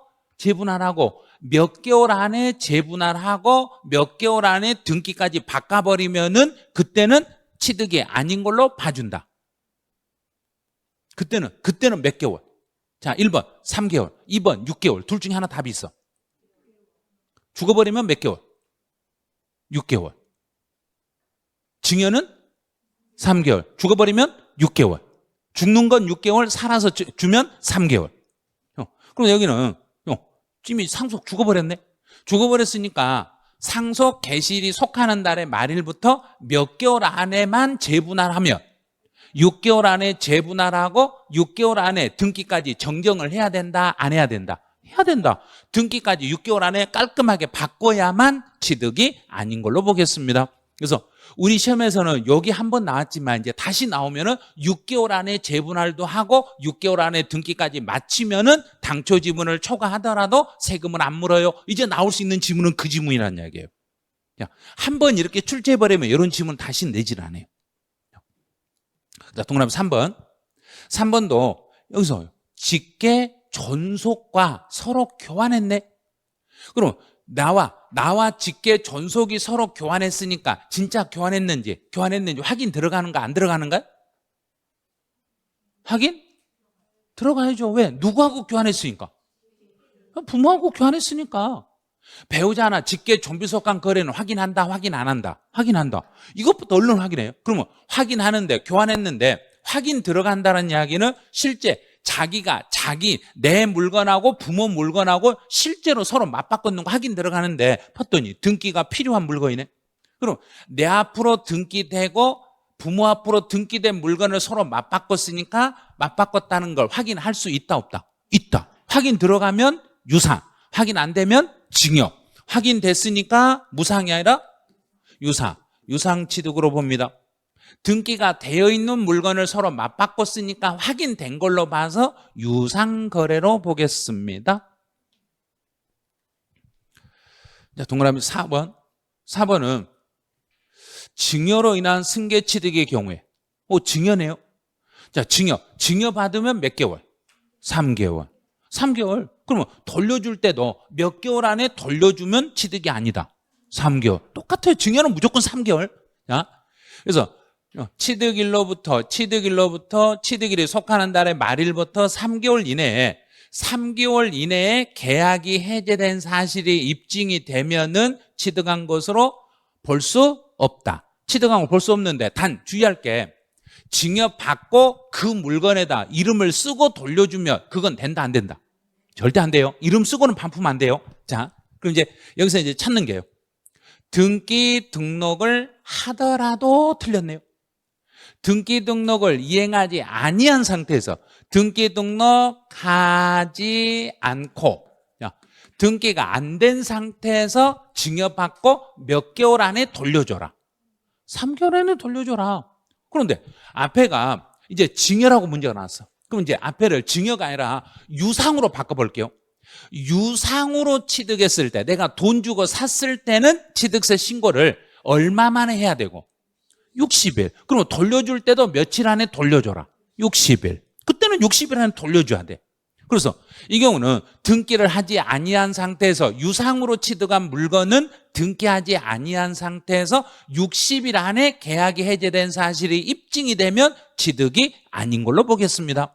몇 개월 안에 재분할하고 몇 개월 안에 등기까지 바꿔버리면은 그때는 취득이 아닌 걸로 봐준다. 그때는 몇 개월? 자, 1번 3개월, 2번 6개월. 둘 중에 하나 답이 있어. 죽어버리면 몇 개월? 6개월. 증여는 3개월. 죽어버리면 6개월. 죽는 건 6개월, 살아서 주면 3개월. 그럼 여기는 이미 상속 죽어버렸네. 죽어버렸으니까 상속 개시일이 속하는 달의 말일부터 몇 개월 안에만 재분할하면 6개월 안에 재분할하고 6개월 안에 등기까지 정정을 해야 된다, 안 해야 된다? 해야 된다. 등기까지 6개월 안에 깔끔하게 바꿔야만 취득이 아닌 걸로 보겠습니다. 그래서 우리 시험에서는 여기 한번 나왔지만 이제 다시 나오면은 6개월 안에 재분할도 하고 6개월 안에 등기까지 마치면은 당초 지분을 초과하더라도 세금은 안 물어요. 이제 나올 수 있는 지문은 그 지문이라는 이야기예요. 한번 이렇게 출제해버리면 이런 지문 다시 내질 않아요. 자, 동그라미 3번. 3번도 여기서 직계 존속과 서로 교환했네. 그럼 나와 직계 존속이 서로 교환했으니까 진짜 교환했는지 확인 들어가는가 안 들어가는가? 확인? 들어가야죠. 왜? 누구하고 교환했으니까? 부모하고 교환했으니까. 배우자나 직계 존비속간 거래는 확인한다, 확인 안 한다? 확인한다. 이것부터 얼른 확인해요. 그러면 확인하는데, 교환했는데 확인 들어간다는 이야기는 실제 내 물건하고 부모 물건하고 실제로 서로 맞바꿨는 거 확인 들어가는데 봤더니 등기가 필요한 물건이네. 그럼 내 앞으로 등기되고 부모 앞으로 등기된 물건을 서로 맞바꿨으니까 맞바꿨다는 걸 확인할 수 있다, 없다? 있다. 확인 들어가면 유상, 확인 안 되면 증여. 확인됐으니까 무상이 아니라 유상 취득으로 봅니다. 등기가 되어 있는 물건을 서로 맞바꿨으니까 확인된 걸로 봐서 유상거래로 보겠습니다. 자, 동그라미 4번. 4번은 증여로 인한 승계취득의 경우에 증여네요. 자, 증여 받으면 몇 개월? 3개월. 그러면 돌려줄 때도 몇 개월 안에 돌려주면 취득이 아니다. 3개월. 똑같아요. 증여는 무조건 3개월. 자, 그래서 취득일로부터 취득일이 속하는 달의 말일부터 3개월 이내에 계약이 해제된 사실이 입증이 되면은 취득한 것으로 볼 수 없다. 취득한 걸 볼 수 없는데 단 주의할 게 증여받고 그 물건에다 이름을 쓰고 돌려주면 그건 된다, 안 된다? 절대 안 돼요. 이름 쓰고는 반품 안 돼요. 자, 그럼 이제 여기서 이제 찾는 게요. 등기 등록을 하더라도 틀렸네요. 등기 등록을 이행하지 아니한 상태에서 등기 등록하지 않고 등기가 안 된 상태에서 증여받고 몇 개월 안에 돌려줘라. 3개월 안에 돌려줘라. 그런데 앞에가 이제 증여라고 문제가 나왔어. 그럼 이제 앞에를 증여가 아니라 유상으로 바꿔볼게요. 유상으로 취득했을 때, 내가 돈 주고 샀을 때는 취득세 신고를 얼마 만에 해야 되고 60일. 그러면 돌려줄 때도 며칠 안에 돌려줘라. 60일. 그때는 60일 안에 돌려줘야 돼. 그래서 이 경우는 등기를 하지 아니한 상태에서 유상으로 취득한 물건은 등기하지 아니한 상태에서 60일 안에 계약이 해제된 사실이 입증이 되면 취득이 아닌 걸로 보겠습니다.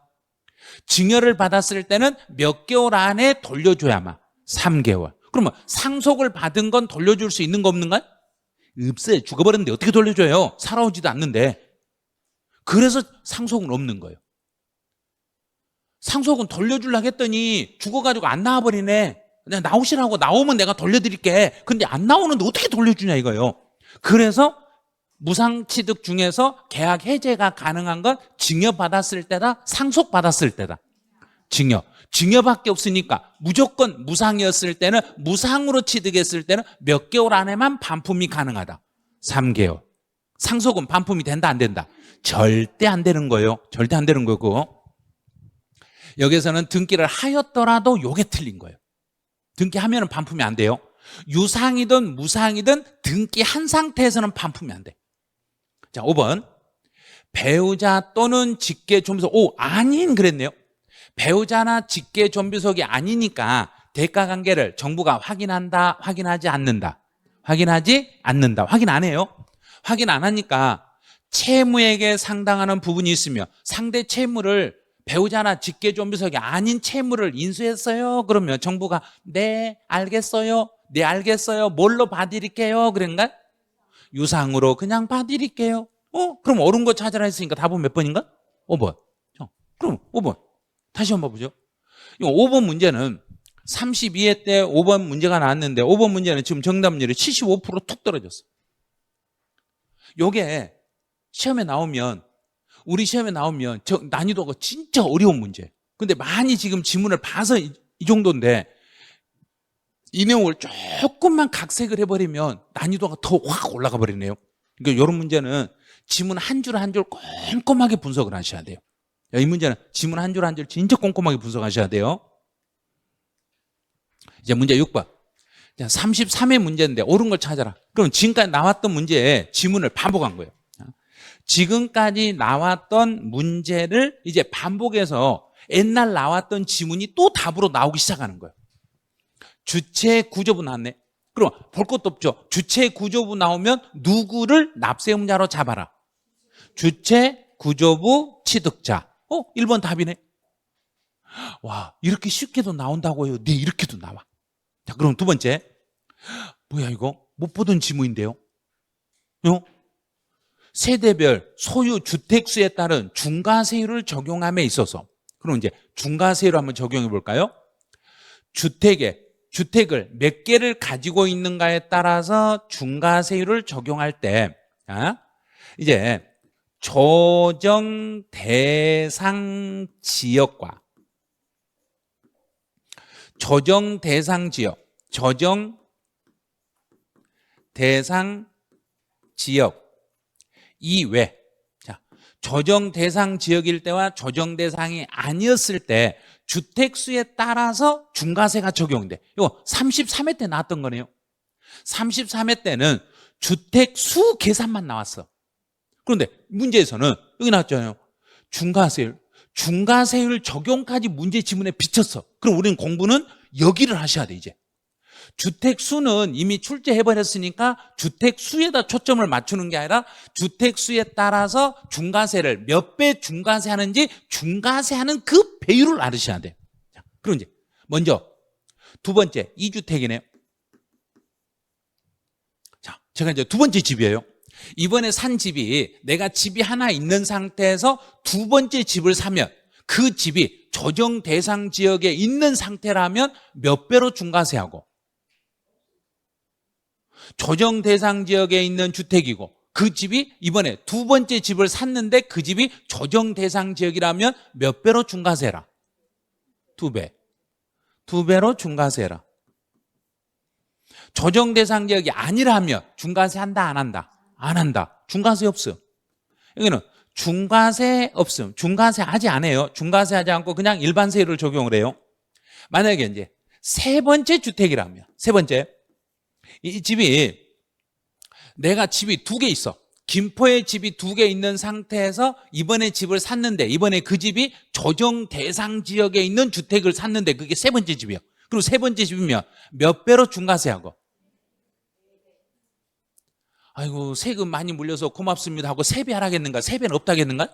증여를 받았을 때는 몇 개월 안에 돌려줘야만 3개월. 그러면 상속을 받은 건 돌려줄 수 있는 거 없는가? 없어요. 죽어버렸는데 어떻게 돌려줘요? 살아오지도 않는데. 그래서 상속은 없는 거예요. 상속은 돌려주려고 했더니 죽어가지고 안 나와버리네. 그냥 나오시라고, 나오면 내가 돌려드릴게. 근데 안 나오는데 어떻게 돌려주냐 이거예요. 그래서 무상취득 중에서 계약 해제가 가능한 건 증여받았을 때다, 상속받았을 때다. 증여밖에 없으니까 무조건 무상이었을 때는, 무상으로 취득했을 때는 몇 개월 안에만 반품이 가능하다. 3개월. 상속은 반품이 된다, 안 된다? 절대 안 되는 거예요. 절대 안 되는 거고. 여기서는 등기를 하였더라도 요게 틀린 거예요. 등기하면 반품이 안 돼요. 유상이든 무상이든 등기한 상태에서는 반품이 안 돼. 자, 5번. 배우자 또는 직계존비속. 아닌 그랬네요. 배우자나 직계존비속이 아니니까 대가관계를 정부가 확인한다, 확인하지 않는다? 확인하지 않는다. 확인 안 해요. 확인 안 하니까 채무에게 상당하는 부분이 있으며 상대 채무를, 배우자나 직계존비속이 아닌 채무를 인수했어요. 그러면 정부가 네 알겠어요, 네 알겠어요, 뭘로 봐드릴게요 그런가? 유상으로 그냥 봐드릴게요. 그럼 옳은 거 찾으라 했으니까 답은 몇 번인가? 5번. 그럼 5번 다시 한번 보죠. 5번 문제는 32회 때 5번 문제가 나왔는데 5번 문제는 지금 정답률이 75% 떨어졌어. 요게 시험에 나오면, 우리 시험에 나오면 난이도가 진짜 어려운 문제. 근데 많이 지금 지문을 봐서 이 정도인데 이 내용을 조금만 각색을 해버리면 난이도가 더 확 올라가 버리네요. 그러니까 이런 문제는 지문 한 줄 한 줄 꼼꼼하게 분석을 하셔야 돼요. 이 문제는 지문 한 줄 한 줄 진짜 꼼꼼하게 분석하셔야 돼요. 이제 문제 6번. 33회 문제인데 옳은 걸 찾아라. 그럼 지금까지 나왔던 문제에 지문을 반복한 거예요. 지금까지 나왔던 문제를 이제 반복해서 옛날 나왔던 지문이 또 답으로 나오기 시작하는 거예요. 주체 구조부 나왔네. 그럼 볼 것도 없죠. 주체 구조부 나오면 누구를 납세음자로 잡아라. 주체 구조부 취득자. 1번 답이네. 와, 이렇게 쉽게도 나온다고요? 네, 이렇게도 나와. 자, 그럼 두 번째. 뭐야 이거? 못 보던 지문인데요. 세대별 소유 주택수에 따른 중과세율을 적용함에 있어서, 그럼 이제 중과세율을 한번 적용해 볼까요? 주택을 몇 개를 가지고 있는가에 따라서 중과세율을 적용할 때, 이제 조정 대상 지역과 조정 대상 지역 이외, 조정 대상 지역일 때와 조정 대상이 아니었을 때 주택수에 따라서 중과세가 적용돼. 이거 33회 때 나왔던 거네요. 33회 때는 주택수 계산만 나왔어. 그런데 문제에서는 여기 나왔잖아요. 중과세율 적용까지 문제 지문에 비쳤어. 그럼 우리는 공부는 여기를 하셔야 돼. 이제 주택수는 이미 출제해버렸으니까 주택수에다 초점을 맞추는 게 아니라 주택수에 따라서 중과세를 몇 배 중과세하는지 중과세하는 그 배율을 알으셔야 돼. 자, 그럼 이제 먼저 두 번째 2주택이네요. 자, 제가 이제 두 번째 집이에요. 이번에 산 집이 내가 집이 하나 있는 상태에서 두 번째 집을 사면 그 집이 조정 대상 지역에 있는 상태라면 몇 배로 중과세하고, 조정 대상 지역에 있는 주택이고 그 집이 이번에 두 번째 집을 샀는데 그 집이 조정 대상 지역이라면 몇 배로 중과세라? 2배. 2배로 중과세라. 조정 대상 지역이 아니라면 중과세 한다 안 한다? 안 한다. 중과세 없어요. 여기는 중과세 없음. 중과세 하지 않아요. 중과세 하지 않고 그냥 일반 세율을 적용을 해요. 만약에 이제 세 번째 주택이라면, 세 번째, 이 집이, 내가 집이 2개 있어. 김포에 집이 2개 있는 상태에서 이번에 집을 샀는데, 이번에 그 집이 조정 대상 지역에 있는 주택을 샀는데 그게 세 번째 집이야. 그리고 세 번째 집이면 몇 배로 중과세하고? 아이고, 세금 많이 물려서 고맙습니다 하고 3배 하라겠는가? 3배는 없다겠는가?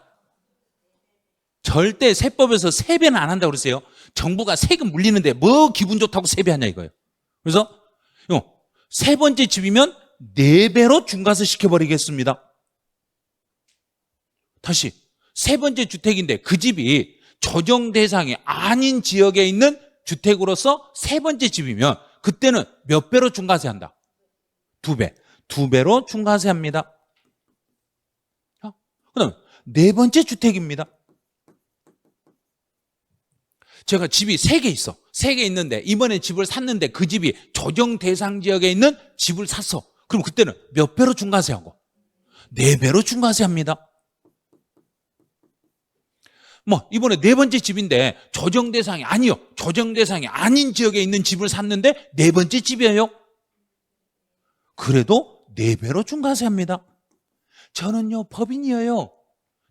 절대 세법에서 3배는 안 한다고 그러세요. 정부가 세금 물리는데 뭐 기분 좋다고 3배 하냐 이거예요. 그래서 세 번째 집이면 4배로 중과세 시켜버리겠습니다. 다시, 세 번째 주택인데 그 집이 조정 대상이 아닌 지역에 있는 주택으로서 세 번째 집이면 그때는 몇 배로 중과세한다? 2배. 2배로 중과세합니다. 그다음 네 번째 주택입니다. 제가 집이 3개 있어. 3개 있는데 이번에 집을 샀는데 그 집이 조정 대상 지역에 있는 집을 샀어. 그럼 그때는 몇 배로 중과세하고? 4배로 중과세합니다. 이번에 네 번째 집인데 조정 대상이 아니요. 조정 대상이 아닌 지역에 있는 집을 샀는데 네 번째 집이에요. 그래도 4배로 중과세합니다. 저는요, 법인이에요.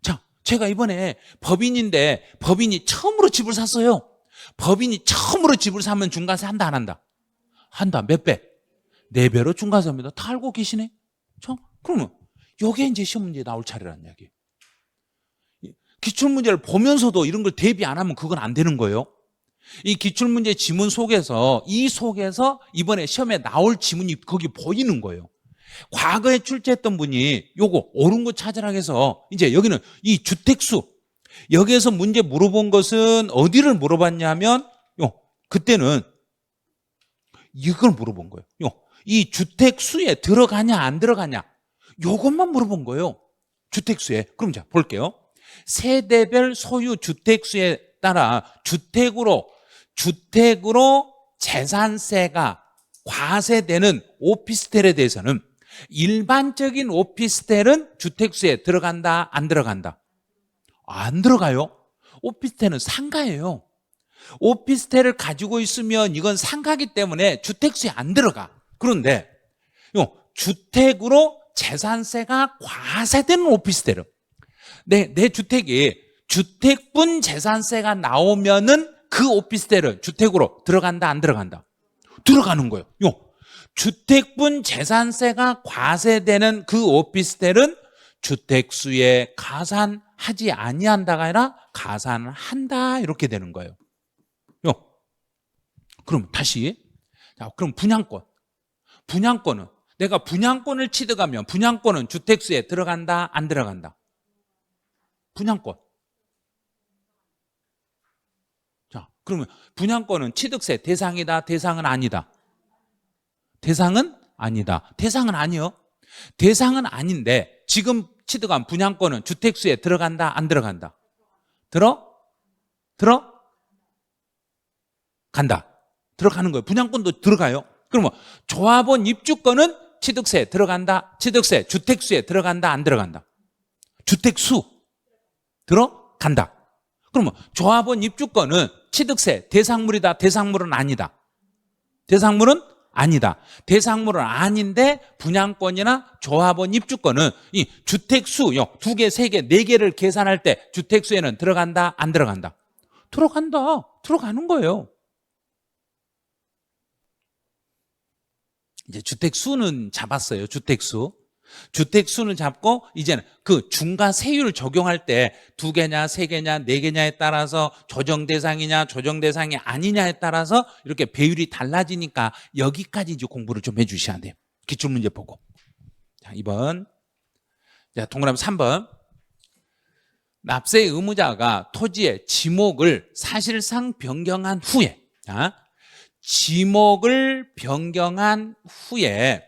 자, 제가 이번에 법인인데 법인이 처음으로 집을 샀어요. 법인이 처음으로 집을 사면 중과세 한다 안 한다? 한다. 몇 배? 4배로 중과세합니다. 다 알고 계시네? 그러면 이게 이제 시험 문제 나올 차례라는 이야기예요. 기출문제를 보면서도 이런 걸 대비 안 하면 그건 안 되는 거예요. 이 기출문제 지문 속에서 이번에 시험에 나올 지문이 거기 보이는 거예요. 과거에 출제했던 분이 요거 옳은 거 찾으라 해서 이제 여기는 이 주택수, 여기에서 문제 물어본 것은 어디를 물어봤냐면 그때는 이걸 물어본 거예요. 이 주택수에 들어가냐 안 들어가냐 요것만 물어본 거예요. 주택수에. 그럼 자 볼게요. 세대별 소유 주택수에 따라 주택으로 재산세가 과세되는 오피스텔에 대해서는 일반적인 오피스텔은 주택수에 들어간다 안 들어간다? 안 들어가요. 오피스텔은 상가예요. 오피스텔을 가지고 있으면 이건 상가기 때문에 주택수에 안 들어가. 그런데 주택으로 재산세가 과세되는 오피스텔은 내 주택이 주택분 재산세가 나오면은 그 오피스텔은 주택으로 들어간다 안 들어간다? 들어가는 거예요. 주택분 재산세가 과세되는 그 오피스텔은 주택수에 가산하지 아니한다가 아니라 가산을 한다 이렇게 되는 거예요. 그럼 다시, 그럼 분양권은 내가 분양권을 취득하면 분양권은 주택수에 들어간다 안 들어간다? 분양권. 자, 그러면 분양권은 취득세 대상이다 대상은 아니다? 대상은 아니다. 대상은 아니요. 대상은 아닌데 지금 취득한 분양권은 주택수에 들어간다 안 들어간다? 간다. 들어가는 거예요. 분양권도 들어가요. 그러면 조합원 입주권은 취득세 들어간다? 주택수에 들어간다 안 들어간다? 주택수 들어간다. 그러면 조합원 입주권은 취득세 대상물이다 대상물은 아니다? 대상물은 아니다. 대상물은 아닌데 분양권이나 조합원 입주권은 이 주택수 2개, 3개, 4개를 계산할 때 주택수에는 들어간다 안 들어간다? 들어간다. 들어가는 거예요. 이제 주택수는 잡았어요. 주택수는 잡고 이제는 그 중과세율 적용할 때 2개냐 3개냐 4개냐에 따라서 조정 대상이냐 조정 대상이 아니냐에 따라서 이렇게 배율이 달라지니까 여기까지 이제 공부를 좀 해주셔야 돼요. 기출문제 보고. 자, 2번 자, 동그라미 3번. 납세 의무자가 토지의 지목을 사실상 변경한 후에, 자, 지목을 변경한 후에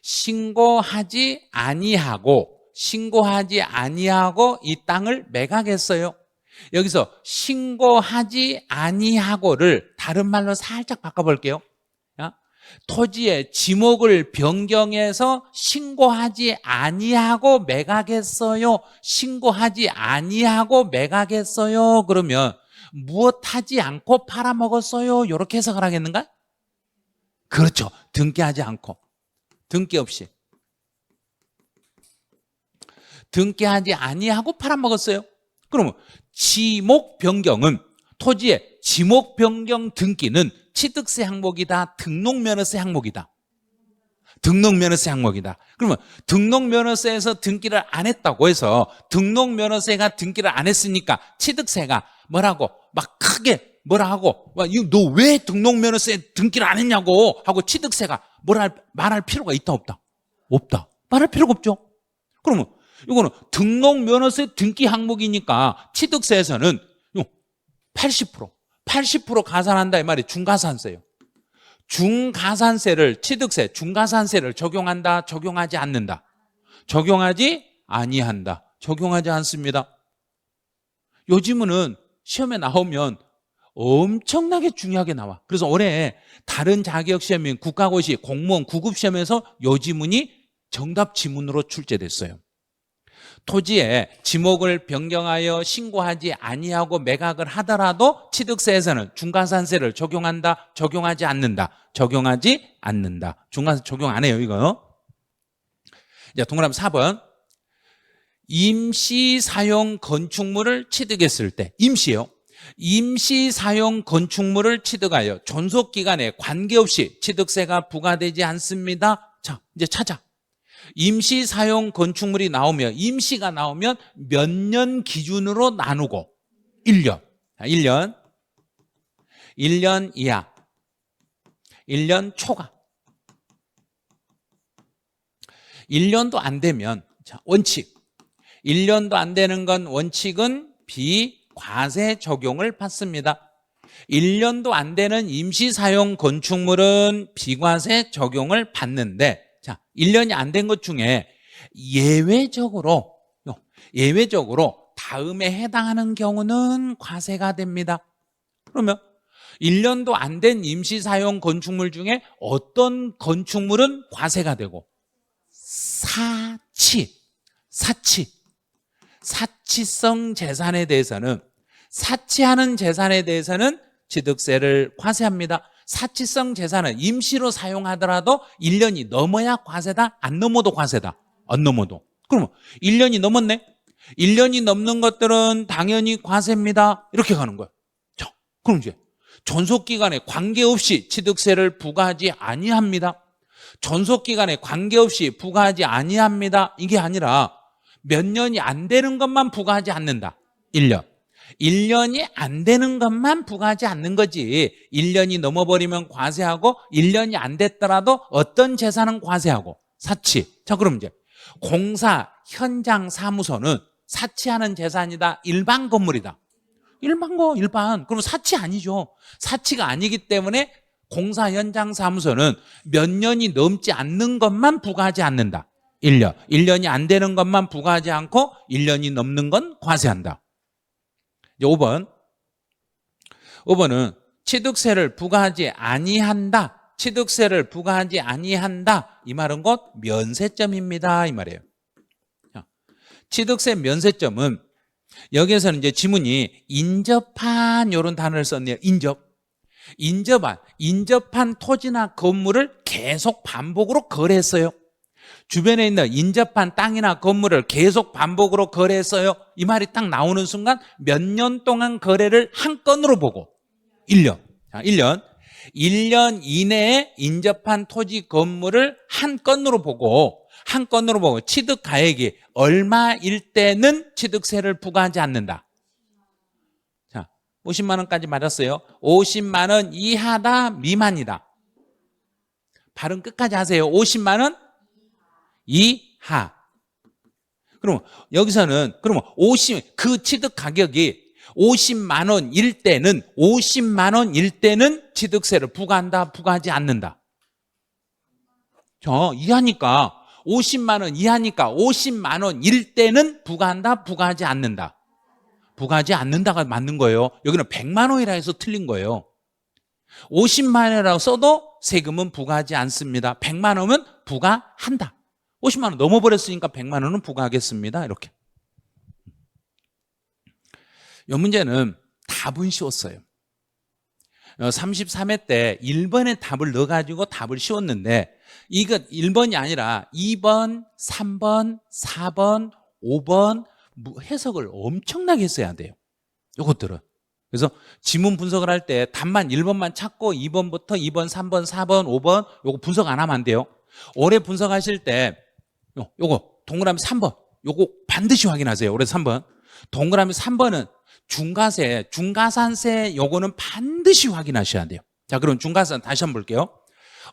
신고하지 아니하고 이 땅을 매각했어요. 여기서 신고하지 아니하고를 다른 말로 살짝 바꿔볼게요. 토지의 지목을 변경해서 신고하지 아니하고 매각했어요. 신고하지 아니하고 매각했어요. 그러면 무엇하지 않고 팔아먹었어요. 이렇게 해석을 하겠는가? 그렇죠. 등기하지 않고, 등기 없이, 등기하지 아니하고 팔아먹었어요. 그러면 지목 변경은, 토지의 지목 변경 등기는 취득세 항목이다, 등록면허세 항목이다? 등록면허세 항목이다. 그러면 등록면허세에서 등기를 안 했다고 해서 등록면허세가 등기를 안 했으니까 취득세가 뭐라고 막 크게 뭐라 하고 너 왜 등록면허세 등기를 안 했냐고 하고 취득세가 말할 필요가 있다 없다? 없다. 말할 필요가 없죠. 그러면 이거는 등록면허세 등기 항목이니까 취득세에서는 80% 가산한다 이 말이 중가산세예요. 중가산세를, 취득세 중가산세를 적용한다, 적용하지 않는다? 적용하지 아니한다. 적용하지 않습니다. 요즘은 시험에 나오면 엄청나게 중요하게 나와. 그래서 올해 다른 자격시험인 국가고시, 공무원 9급 시험에서 요 지문이 정답 지문으로 출제됐어요. 토지에 지목을 변경하여 신고하지 아니하고 매각을 하더라도 취득세에서는 중가산세를 적용한다, 적용하지 않는다? 적용하지 않는다. 중가세 적용 안 해요, 이거. 자, 동그라미 4번. 임시사용 건축물을 취득했을 때, 임시요. 임시사용 건축물을 취득하여 존속기간에 관계없이 취득세가 부과되지 않습니다. 자, 이제 찾아. 임시사용 건축물이 나오면, 임시가 나오면 몇 년 기준으로 나누고 1년. 1년 이하, 1년 초과. 1년도 안 되면, 자, 원칙. 1년도 안 되는 건 원칙은 비과세 적용을 받습니다. 1년도 안 되는 임시사용 건축물은 비과세 적용을 받는데, 자, 1년이 안 된 것 중에 예외적으로 다음에 해당하는 경우는 과세가 됩니다. 그러면 1년도 안 된 임시사용 건축물 중에 어떤 건축물은 과세가 되고, 사치성 재산에 대해서는, 사치하는 재산에 대해서는 취득세를 과세합니다. 사치성 재산은 임시로 사용하더라도 1년이 넘어야 과세다? 안 넘어도 과세다? 안 넘어도. 그러면 1년이 넘었네? 1년이 넘는 것들은 당연히 과세입니다. 이렇게 가는 거야. 자, 그럼 이제 존속기간에 관계없이 취득세를 부과하지 아니합니다. 존속기간에 관계없이 부과하지 아니합니다. 이게 아니라 몇 년이 안 되는 것만 부과하지 않는다. 1년. 1년이 안 되는 것만 부과하지 않는 거지. 1년이 넘어버리면 과세하고 1년이 안 됐더라도 어떤 재산은 과세하고, 사치. 자, 그럼 이제 공사 현장 사무소는 사치하는 재산이다, 일반 건물이다? 일반. 그럼 사치 아니죠. 사치가 아니기 때문에 공사 현장 사무소는 몇 년이 넘지 않는 것만 부과하지 않는다. 1년. 1년이 안 되는 것만 부과하지 않고 1년이 넘는 건 과세한다. 5번은 취득세를 부과하지 아니한다. 취득세를 부과하지 아니한다. 이 말은 곧 면세점입니다. 이 말이에요. 취득세 면세점은, 여기에서는 이제 지문이 인접한 이런 단어를 썼네요. 인접한 토지나 건물을 계속 반복으로 거래했어요. 주변에 있는 인접한 땅이나 건물을 계속 반복으로 거래했어요. 이 말이 딱 나오는 순간 몇 년 동안 거래를 한 건으로 보고, 1년. 자, 1년 이내에 인접한 토지 건물을 한 건으로 보고 취득 가액이 얼마일 때는 취득세를 부과하지 않는다. 자, 50만 원까지 맞았어요. 50만 원 이하다, 미만이다? 발음 끝까지 하세요. 50만 원 이하. 그럼 여기서는 그러면 그 취득 가격이 50만 원일 때는 50만 원일 때는 취득세를 부과한다, 부과하지 않는다. 이하니까 50만 원 이하니까 50만 원일 때는 부과한다, 부과하지 않는다. 부과하지 않는다가 맞는 거예요. 여기는 100만 원이라 해서 틀린 거예요. 50만 원이라고 써도 세금은 부과하지 않습니다. 100만 원은 부과한다. 50만 원 넘어버렸으니까 100만 원은 부과하겠습니다. 이렇게. 이 문제는 답은 쉬웠어요. 33회 때 1번에 답을 넣어가지고 답을 씌웠는데 이거 1번이 아니라 2번, 3번, 4번, 5번 해석을 엄청나게 했어야 돼요. 이것들은. 그래서 지문 분석을 할 때 답만 1번만 찾고 2번부터 2번, 3번, 4번, 5번 요거 분석 안 하면 안 돼요. 올해 분석하실 때 요거 동그라미 3번 요거 반드시 확인하세요. 올해 3번. 동그라미 3번은 중과세, 중가산세 요거는 반드시 확인하셔야 돼요. 자, 그럼 중과세 다시 한번 볼게요.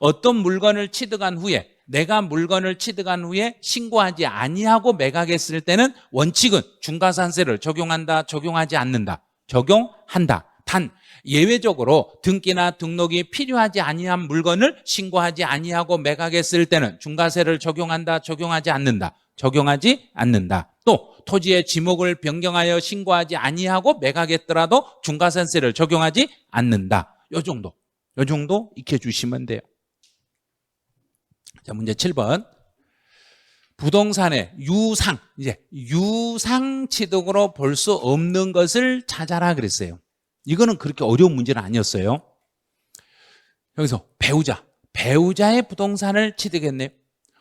어떤 물건을 취득한 후에 내가 물건을 취득한 후에 신고하지 아니하고 매각했을 때는 원칙은 중과산세를 적용한다, 적용하지 않는다. 적용한다. 단 예외적으로 등기나 등록이 필요하지 아니한 물건을 신고하지 아니하고 매각했을 때는 중과세를 적용한다, 적용하지 않는다. 적용하지 않는다. 또 토지의 지목을 변경하여 신고하지 아니하고 매각했더라도 중과산세를 적용하지 않는다. 요 정도 익혀주시면 돼요. 자, 문제 7번. 부동산의 유상, 이제 유상 취득으로 볼 수 없는 것을 찾아라 그랬어요. 이거는 그렇게 어려운 문제는 아니었어요. 여기서 배우자의 부동산을 취득했네요.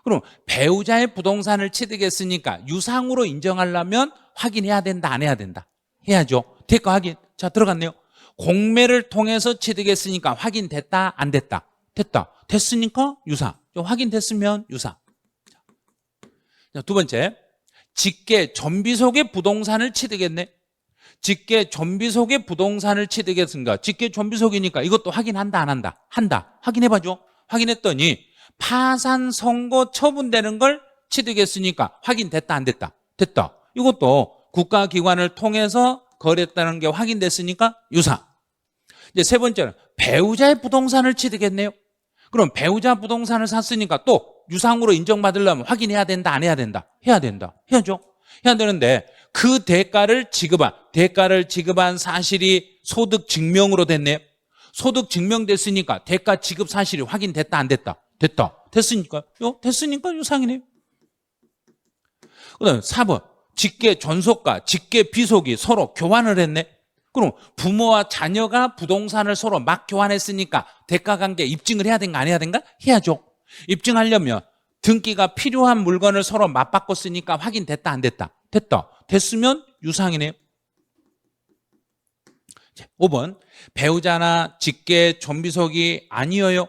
그럼 배우자의 부동산을 취득했으니까 유상으로 인정하려면 확인해야 된다, 안 해야 된다? 해야죠. 대가 확인. 자, 들어갔네요. 공매를 통해서 취득했으니까 확인됐다, 안 됐다? 됐다. 됐으니까 유상. 확인됐으면 유상. 자, 두 번째. 직계 존비속의 부동산을 취득했네. 직계 존비속의 부동산을 취득했으니까 직계 존비속이니까 이것도 확인한다, 안 한다? 한다. 확인해봐줘. 확인했더니 파산 선고 처분되는 걸 취득했으니까 확인됐다, 안 됐다? 됐다. 이것도 국가기관을 통해서 거래했다는 게 확인됐으니까 유상. 이제 세 번째는 배우자의 부동산을 취득했네요. 그럼 배우자 부동산을 샀으니까 또 유상으로 인정받으려면 확인해야 된다, 안 해야 된다? 해야 된다. 해야죠. 해야 되는데 그 대가를 지급한 사실이 소득 증명으로 됐네요. 소득 증명됐으니까 대가 지급 사실이 확인됐다, 안 됐다? 됐다. 됐으니까 유상이네요. 그다음 4번. 직계 존속과 직계 비속이 서로 교환을 했네. 그럼 부모와 자녀가 부동산을 서로 막 교환했으니까 대가관계 입증을 해야 된가, 안 해야 된가? 해야죠. 입증하려면 등기가 필요한 물건을 서로 맞바꿨으니까 확인됐다, 안 됐다? 됐다. 됐으면 유상이네요. 5번. 배우자나 직계 존비속이 아니어요.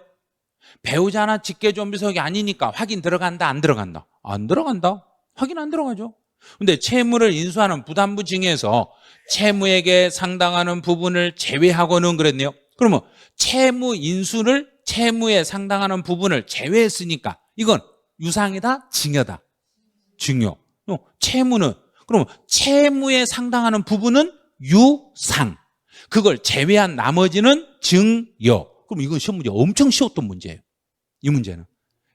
배우자나 직계 존비속이 아니니까 확인 들어간다, 안 들어간다? 안 들어간다. 확인 안 들어가죠. 근데 채무를 인수하는 부담부 징에서 채무에게 상당하는 부분을 제외하고는 그랬네요. 그러면 채무 인수를 채무에 상당하는 부분을 제외했으니까 이건 유상이다, 징여다? 징여. 채무는 그러면 채무에 상당하는 부분은 유상. 그걸 제외한 나머지는 증여. 그럼 이건 시험 문제 엄청 쉬웠던 문제예요. 이 문제는.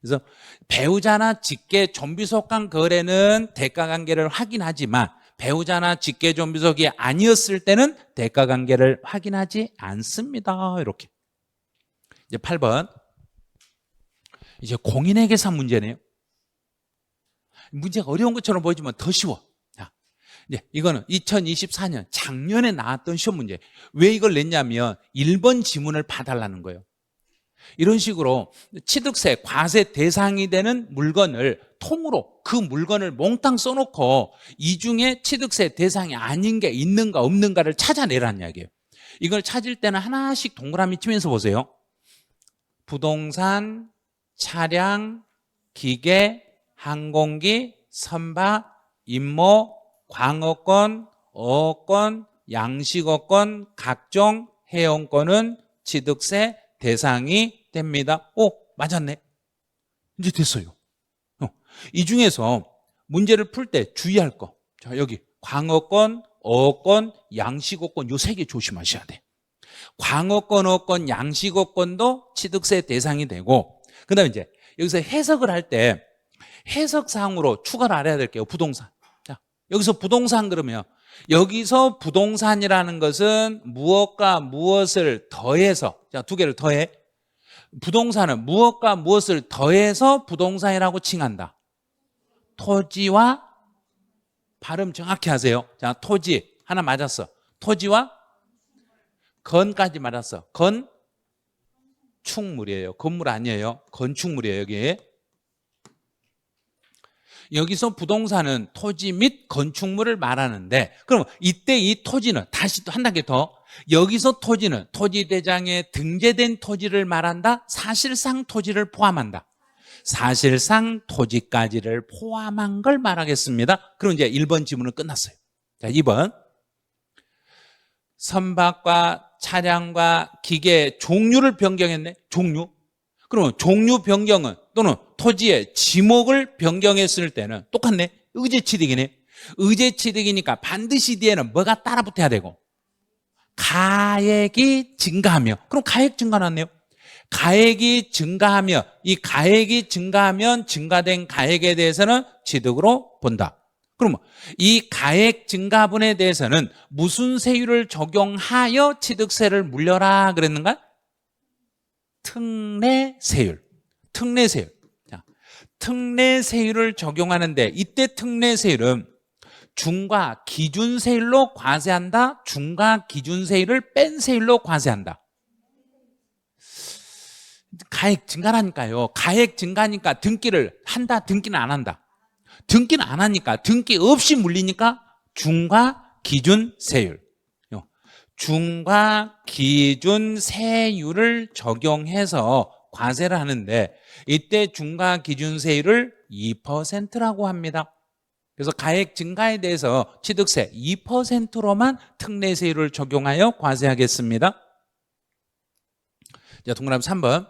그래서 배우자나 직계 존비속 간 거래는 대가관계를 확인하지만 배우자나 직계 존비속이 아니었을 때는 대가관계를 확인하지 않습니다. 이렇게. 이제 8번. 이제 공인의 계산 문제네요. 문제가 어려운 것처럼 보이지만 더 쉬워. 자, 이제 이거는 2024년 작년에 나왔던 시험 문제. 왜 이걸 냈냐면 1번 지문을 봐달라는 거예요. 이런 식으로 취득세, 과세 대상이 되는 물건을 통으로 그 물건을 몽땅 써놓고 이 중에 취득세 대상이 아닌 게 있는가 없는가를 찾아내라는 이야기예요. 이걸 찾을 때는 하나씩 동그라미 치면서 보세요. 부동산, 차량, 기계, 항공기, 선박, 임모, 광어권, 어권, 양식어권, 각종 해운권은 취득세 대상이 됩니다. 오, 맞았네. 이제 됐어요. 이 중에서 문제를 풀 때 주의할 거. 자, 여기 광어권, 어권, 양식어권 요 세 개 조심하셔야 돼. 광어권, 어권, 양식어권도 취득세 대상이 되고, 그 다음에 이제 여기서 해석을 할 때 해석사항으로 추가를 알아야 될게요. 부동산. 자, 여기서 부동산 그러면 여기서 부동산이라는 것은 무엇과 무엇을 더해서, 자, 두 개를 더해. 부동산은 무엇과 무엇을 더해서 부동산이라고 칭한다. 토지와, 발음 정확히 하세요. 자, 토지 하나 맞았어. 토지와 건까지 맞았어. 건축물이에요. 건물 아니에요. 건축물이에요. 여기서 부동산은 토지 및 건축물을 말하는데, 그럼 이때 이 토지는 다시 또 한 단계 더, 여기서 토지는 토지대장에 등재된 토지를 말한다. 사실상 토지를 포함한다. 사실상 토지까지를 포함한 걸 말하겠습니다. 그럼 이제 1번 지문은 끝났어요. 자, 2번. 선박과 차량과 기계의 종류를 변경했네. 종류. 그러면 종류 변경은 또는 토지의 지목을 변경했을 때는 똑같네. 의제취득이네. 의제취득이니까 반드시 뒤에는 뭐가 따라 붙어야 되고, 가액이 증가하며. 그럼 가액 증가 났네요. 가액이 증가하며, 이 가액이 증가하면 증가된 가액에 대해서는 취득으로 본다. 그러면 이 가액 증가분에 대해서는 무슨 세율을 적용하여 취득세를 물려라 그랬는가? 특례세율. 특례세율. 자, 특례세율을 적용하는데 이때 특례세율은 중과 기준세율로 과세한다. 중과 기준세율을 뺀 세율로 과세한다. 가액 증가라니까요. 가액 증가니까 등기를 한다, 등기는 안 한다. 등기는 안 하니까 등기 없이 물리니까 중과 기준 세율. 중과 기준 세율을 적용해서 과세를 하는데 이때 중과 기준 세율을 2%라고 합니다. 그래서 가액 증가에 대해서 취득세 2%로만 특례세율을 적용하여 과세하겠습니다. 자, 동그라미 3번.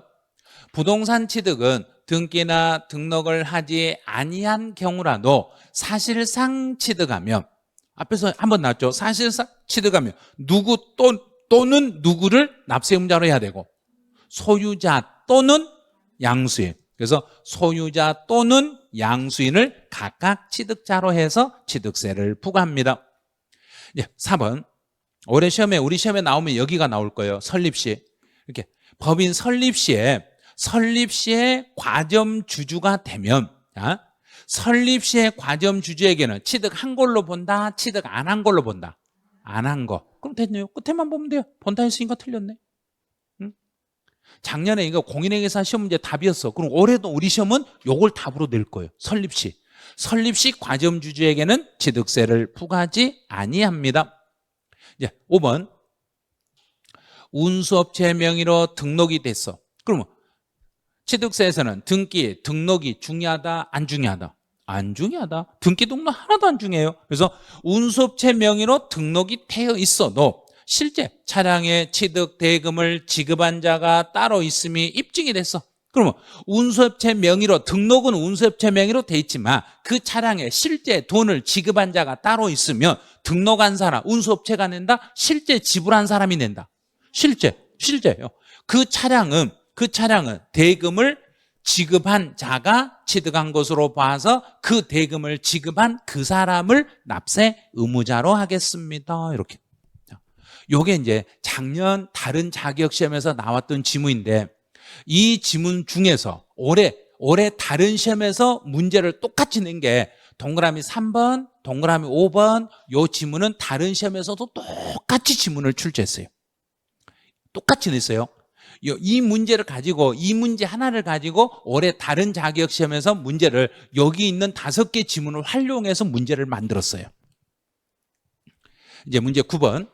부동산 취득은 등기나 등록을 하지 아니한 경우라도 사실상 취득하면, 앞에서 한번 나왔죠. 사실상 취득하면 누구 또는 누구를 납세의무자로 해야 되고, 소유자 또는 양수인. 그래서 소유자 또는 양수인을 각각 취득자로 해서 취득세를 부과합니다. 4번. 올해 시험에, 우리 시험에 나오면 여기가 나올 거예요. 설립시. 이렇게 법인 설립시에 과점 주주가 되면, 설립시의 과점 주주에게는 취득한 걸로 본다, 취득 안 한 걸로 본다. 안 한 거. 그럼 됐네요. 끝에만 보면 돼요. 본다 했으니까 틀렸네. 응? 작년에 이거 공인회계사 시험 문제 답이었어. 그럼 올해도 우리 시험은 요걸 답으로 낼 거예요. 설립시 과점 주주에게는 취득세를 부과하지 아니합니다. 이제 5번. 운수업체 명의로 등록이 됐어. 그러면 취득세에서는 등록이 중요하다, 안 중요하다? 안 중요하다. 등기 등록 하나도 안 중요해요. 그래서 운수업체 명의로 등록이 되어 있어도 실제 차량의 취득 대금을 지급한 자가 따로 있음이 입증이 됐어. 그러면 운수업체 명의로, 등록은 운수업체 명의로 돼 있지만 그 차량에 실제 돈을 지급한 자가 따로 있으면 등록한 사람, 운수업체가 낸다? 실제 지불한 사람이 낸다. 실제요. 그 차량은 대금을 지급한 자가 취득한 것으로 봐서 그 대금을 지급한 그 사람을 납세 의무자로 하겠습니다. 이렇게. 요게 이제 작년 다른 자격시험에서 나왔던 지문인데, 이 지문 중에서 올해 다른 시험에서 문제를 똑같이 낸 게 동그라미 3번, 동그라미 5번, 요 지문은 다른 시험에서도 똑같이 지문을 출제했어요. 똑같이 냈어요. 이 문제를 가지고, 이 문제 하나를 가지고 올해 다른 자격시험에서 문제를, 여기 있는 5개 지문을 활용해서 문제를 만들었어요. 이제 문제 9번.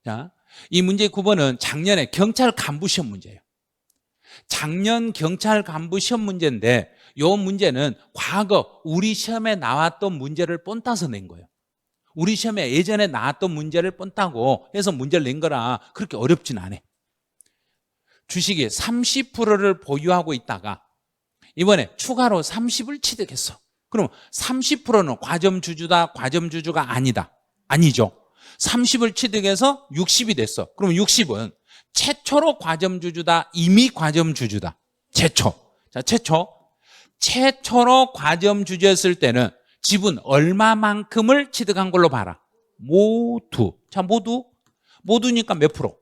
자, 이 문제 9번은 작년에 경찰 간부 시험 문제예요. 작년 경찰 간부 시험 문제인데, 이 문제는 과거 우리 시험에 나왔던 문제를 본따서 낸 거예요. 우리 시험에 예전에 나왔던 문제를 본따고 해서 문제를 낸 거라 그렇게 어렵진 않아. 주식이 30%를 보유하고 있다가 이번에 추가로 30을 취득했어. 그럼 30%는 과점주주다, 과점주주가 아니다. 아니죠. 30을 취득해서 60이 됐어. 그럼 60은 최초로 과점주주다, 이미 과점주주다. 최초. 자, 최초로 과점주주였을 때는 지분 얼마만큼을 취득한 걸로 봐라. 모두. 자, 모두니까 몇 프로?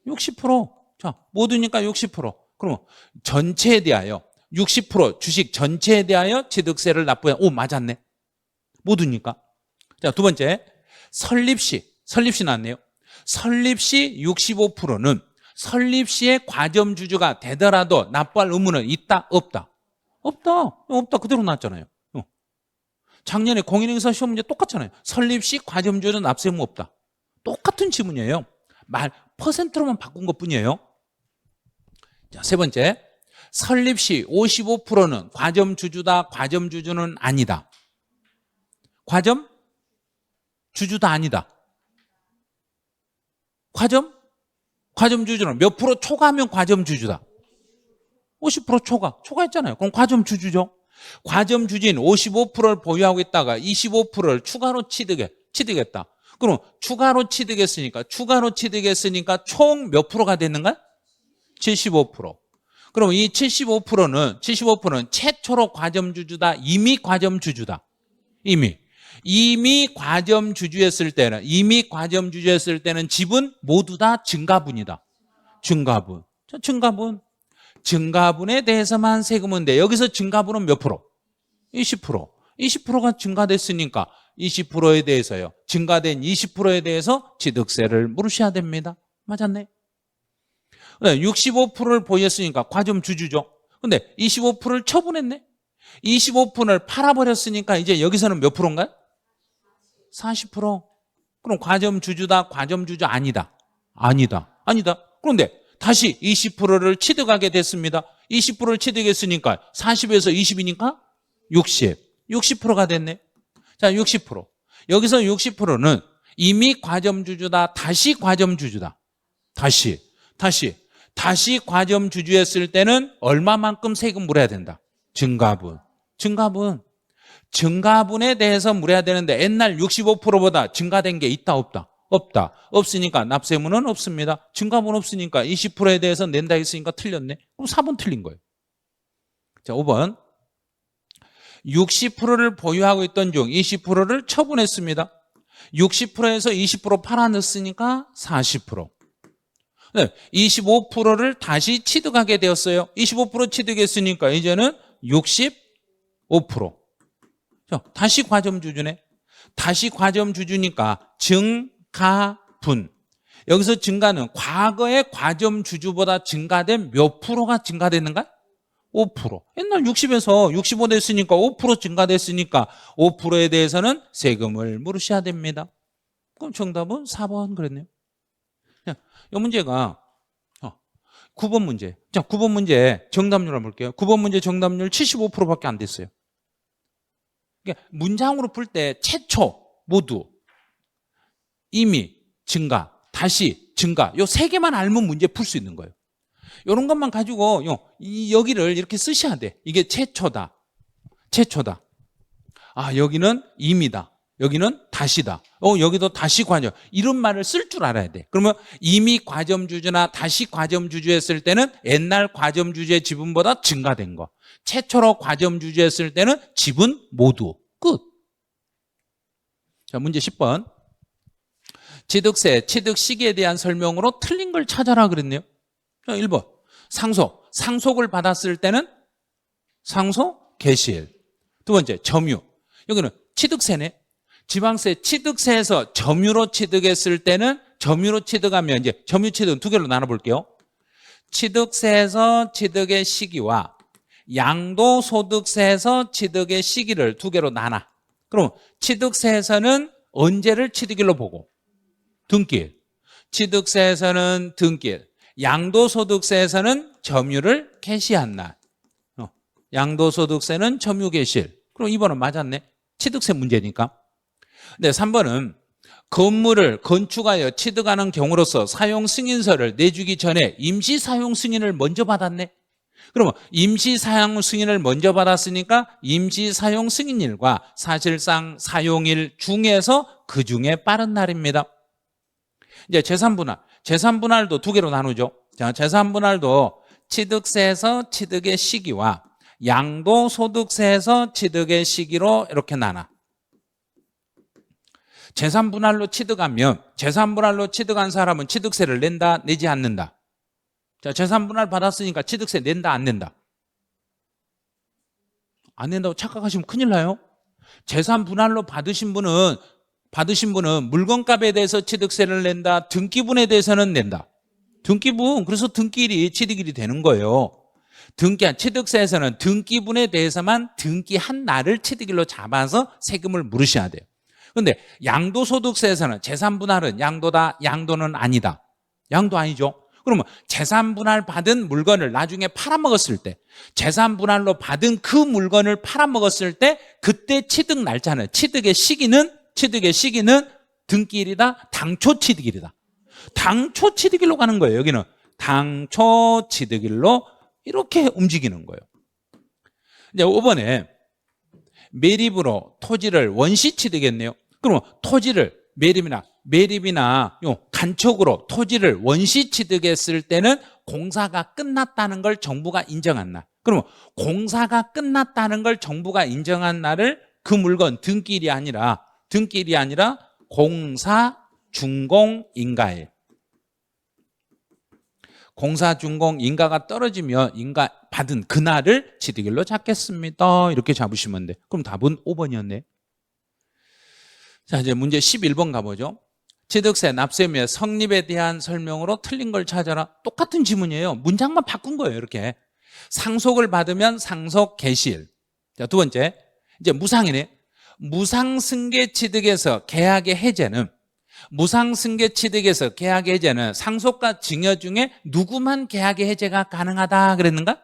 60%. 자, 모두니까 60%. 그럼 전체에 대하여 60% 주식 전체에 대하여 취득세를 납부해. 오, 맞았네. 모두니까. 자, 두 번째. 설립시 나왔네요. 설립시 65%는 설립시의 과점주주가 되더라도 납부할 의무는 있다, 없다? 없다. 그대로 나왔잖아요. 작년에 공인중개사 시험 문제 똑같잖아요. 설립시 과점주주는 납세 의무 없다. 똑같은 지문이에요. 퍼센트로만 바꾼 것뿐이에요. 자, 세 번째. 설립시 55%는 과점주주다, 과점주주는 아니다. 과점주주다, 아니다. 과점주주는 몇 프로 초과하면 과점주주다? 50% 초과했잖아요. 그럼 과점주주죠. 과점주주인 55%를 보유하고 있다가 25%를 추가로 취득했다. 그럼 추가로 취득했으니까 총 몇 프로가 됐는가? 75%. 그럼 이 75%는 최초로 과점주주다, 이미 과점주주다. 이미 과점주주였을 때는 지분 모두 다 증가분이다. 증가분. 증가분에 대해서만 세금은 돼. 여기서 증가분은 몇 프로? 20%. 20%가 증가됐으니까 20%에 대해서요. 증가된 20%에 대해서 취득세를 물으셔야 됩니다. 맞았네. 65%를 보였으니까 과점주주죠. 근데 25%를 처분했네. 25%를 팔아버렸으니까 이제 여기서는 몇 프로인가요? 40%. 그럼 과점주주다, 과점주주 아니다. 그런데 다시 20%를 취득하게 됐습니다. 20%를 취득했으니까 40에서 20이니까 60%가 됐네. 자, 60%. 여기서 60%는 이미 과점주주다, 다시 과점주주다. 다시 과점주주였을 때는 얼마만큼 세금 물어야 된다? 증가분에 대해서 물어야 되는데 옛날 65%보다 증가된 게 있다, 없다? 없으니까 납세 의무는 없습니다. 증가분 없으니까 20%에 대해서 낸다 했으니까 틀렸네. 그럼 4번 틀린 거예요. 자, 5번. 60%를 보유하고 있던 중 20%를 처분했습니다. 60%에서 20% 팔아넣었으니까 40%. 25%를 다시 취득하게 되었어요. 25% 취득했으니까 이제는 65%. 다시 과점주주네. 다시 과점주주니까 증가분. 여기서 증가는 과거의 과점주주보다 증가된 몇 프로가 증가됐는가? 5%. 옛날 60에서 65 됐으니까 5% 증가됐으니까 5%에 대해서는 세금을 물으셔야 됩니다. 그럼 정답은 4번 그랬네요. 이 문제가 9번 문제. 자, 9번 문제 정답률 한번 볼게요. 9번 문제 정답률 75%밖에 안 됐어요. 그러니까 문장으로 풀 때 최초 모두 이미 증가, 다시 증가 요 세 개만 알면 문제 풀 수 있는 거예요. 이런 것만 가지고 여기를 이렇게 쓰셔야 돼. 이게 최초다. 아, 여기는 임이다. 여기는 다시다. 여기도 다시 과점. 이런 말을 쓸 줄 알아야 돼. 그러면 이미 과점주주나 다시 과점주주했을 때는 옛날 과점주주의 지분보다 증가된 거. 최초로 과점주주했을 때는 지분 모두. 끝. 자, 문제 10번. 취득세, 취득 시기에 대한 설명으로 틀린 걸 찾아라 그랬네요. 자, 1번. 상속을 받았을 때는 상속 개시일. 두 번째, 점유. 여기는 취득세네. 지방세 취득세에서 점유로 취득했을 때는 점유로 취득하면 이제 점유 취득은 두 개로 나눠볼게요. 취득세에서 취득의 시기와 양도소득세에서 취득의 시기를 두 개로 나눠. 그럼 취득세에서는 언제를 취득일로 보고? 등기일. 취득세에서는 등기일. 양도소득세에서는 점유를 개시한 날. 양도소득세는 점유 개시일. 그럼 2번은 맞았네. 취득세 문제니까. 네, 3번은 건물을 건축하여 취득하는 경우로서 사용 승인서를 내주기 전에 임시 사용 승인을 먼저 받았네. 그러면 임시 사용 승인을 먼저 받았으니까 임시 사용 승인일과 사실상 사용일 중에서 그 중에 빠른 날입니다. 이제 재산분할도 두 개로 나누죠. 자, 재산분할도 취득세에서 취득의 시기와 양도소득세에서 취득의 시기로 이렇게 나눠. 재산분할로 취득한 사람은 취득세를 낸다, 내지 않는다? 자, 재산분할 받았으니까 취득세 낸다, 안 낸다? 안 낸다고 착각하시면 큰일 나요. 재산분할로 받으신 분은 물건값에 대해서 취득세를 낸다, 등기분에 대해서는 낸다. 등기분, 그래서 등기일이 취득일이 되는 거예요. 취득세에서는 등기분에 대해서만 등기한 날을 취득일로 잡아서 세금을 물으셔야 돼요. 그런데 양도소득세에서는 재산분할은 양도다, 양도는 아니다. 양도 아니죠. 그러면 재산분할 받은 물건을 나중에 팔아먹었을 때, 재산분할로 받은 그 물건을 팔아먹었을 때 그때 취득 날짜는, 취득의 시기는 등기일이다, 당초 취득일이다. 당초 취득일로 가는 거예요. 여기는 당초 취득일로 이렇게 움직이는 거예요. 이제 5번에 매립으로 토지를 원시 취득했네요. 그러면 토지를 매립이나 간척으로 토지를 원시 취득했을 때는 공사가 끝났다는 걸 정부가 인정한 날. 그러면 공사가 끝났다는 걸 정부가 인정한 날을 그 물건 등기일이 아니라 공사 준공 인가일. 공사 준공 인가가 떨어지면 인가 받은 그날을 취득일로 잡겠습니다. 이렇게 잡으시면 돼. 그럼 답은 5번이었네. 자, 이제 문제 11번 가보죠. 취득세, 납세의 성립에 대한 설명으로 틀린 걸 찾아라. 똑같은 지문이에요. 문장만 바꾼 거예요. 이렇게 상속을 받으면 상속 개시일. 자, 두 번째, 이제 무상이네. 무상승계 취득에서 계약의 해제는 상속과 증여 중에 누구만 계약의 해제가 가능하다 그랬는가?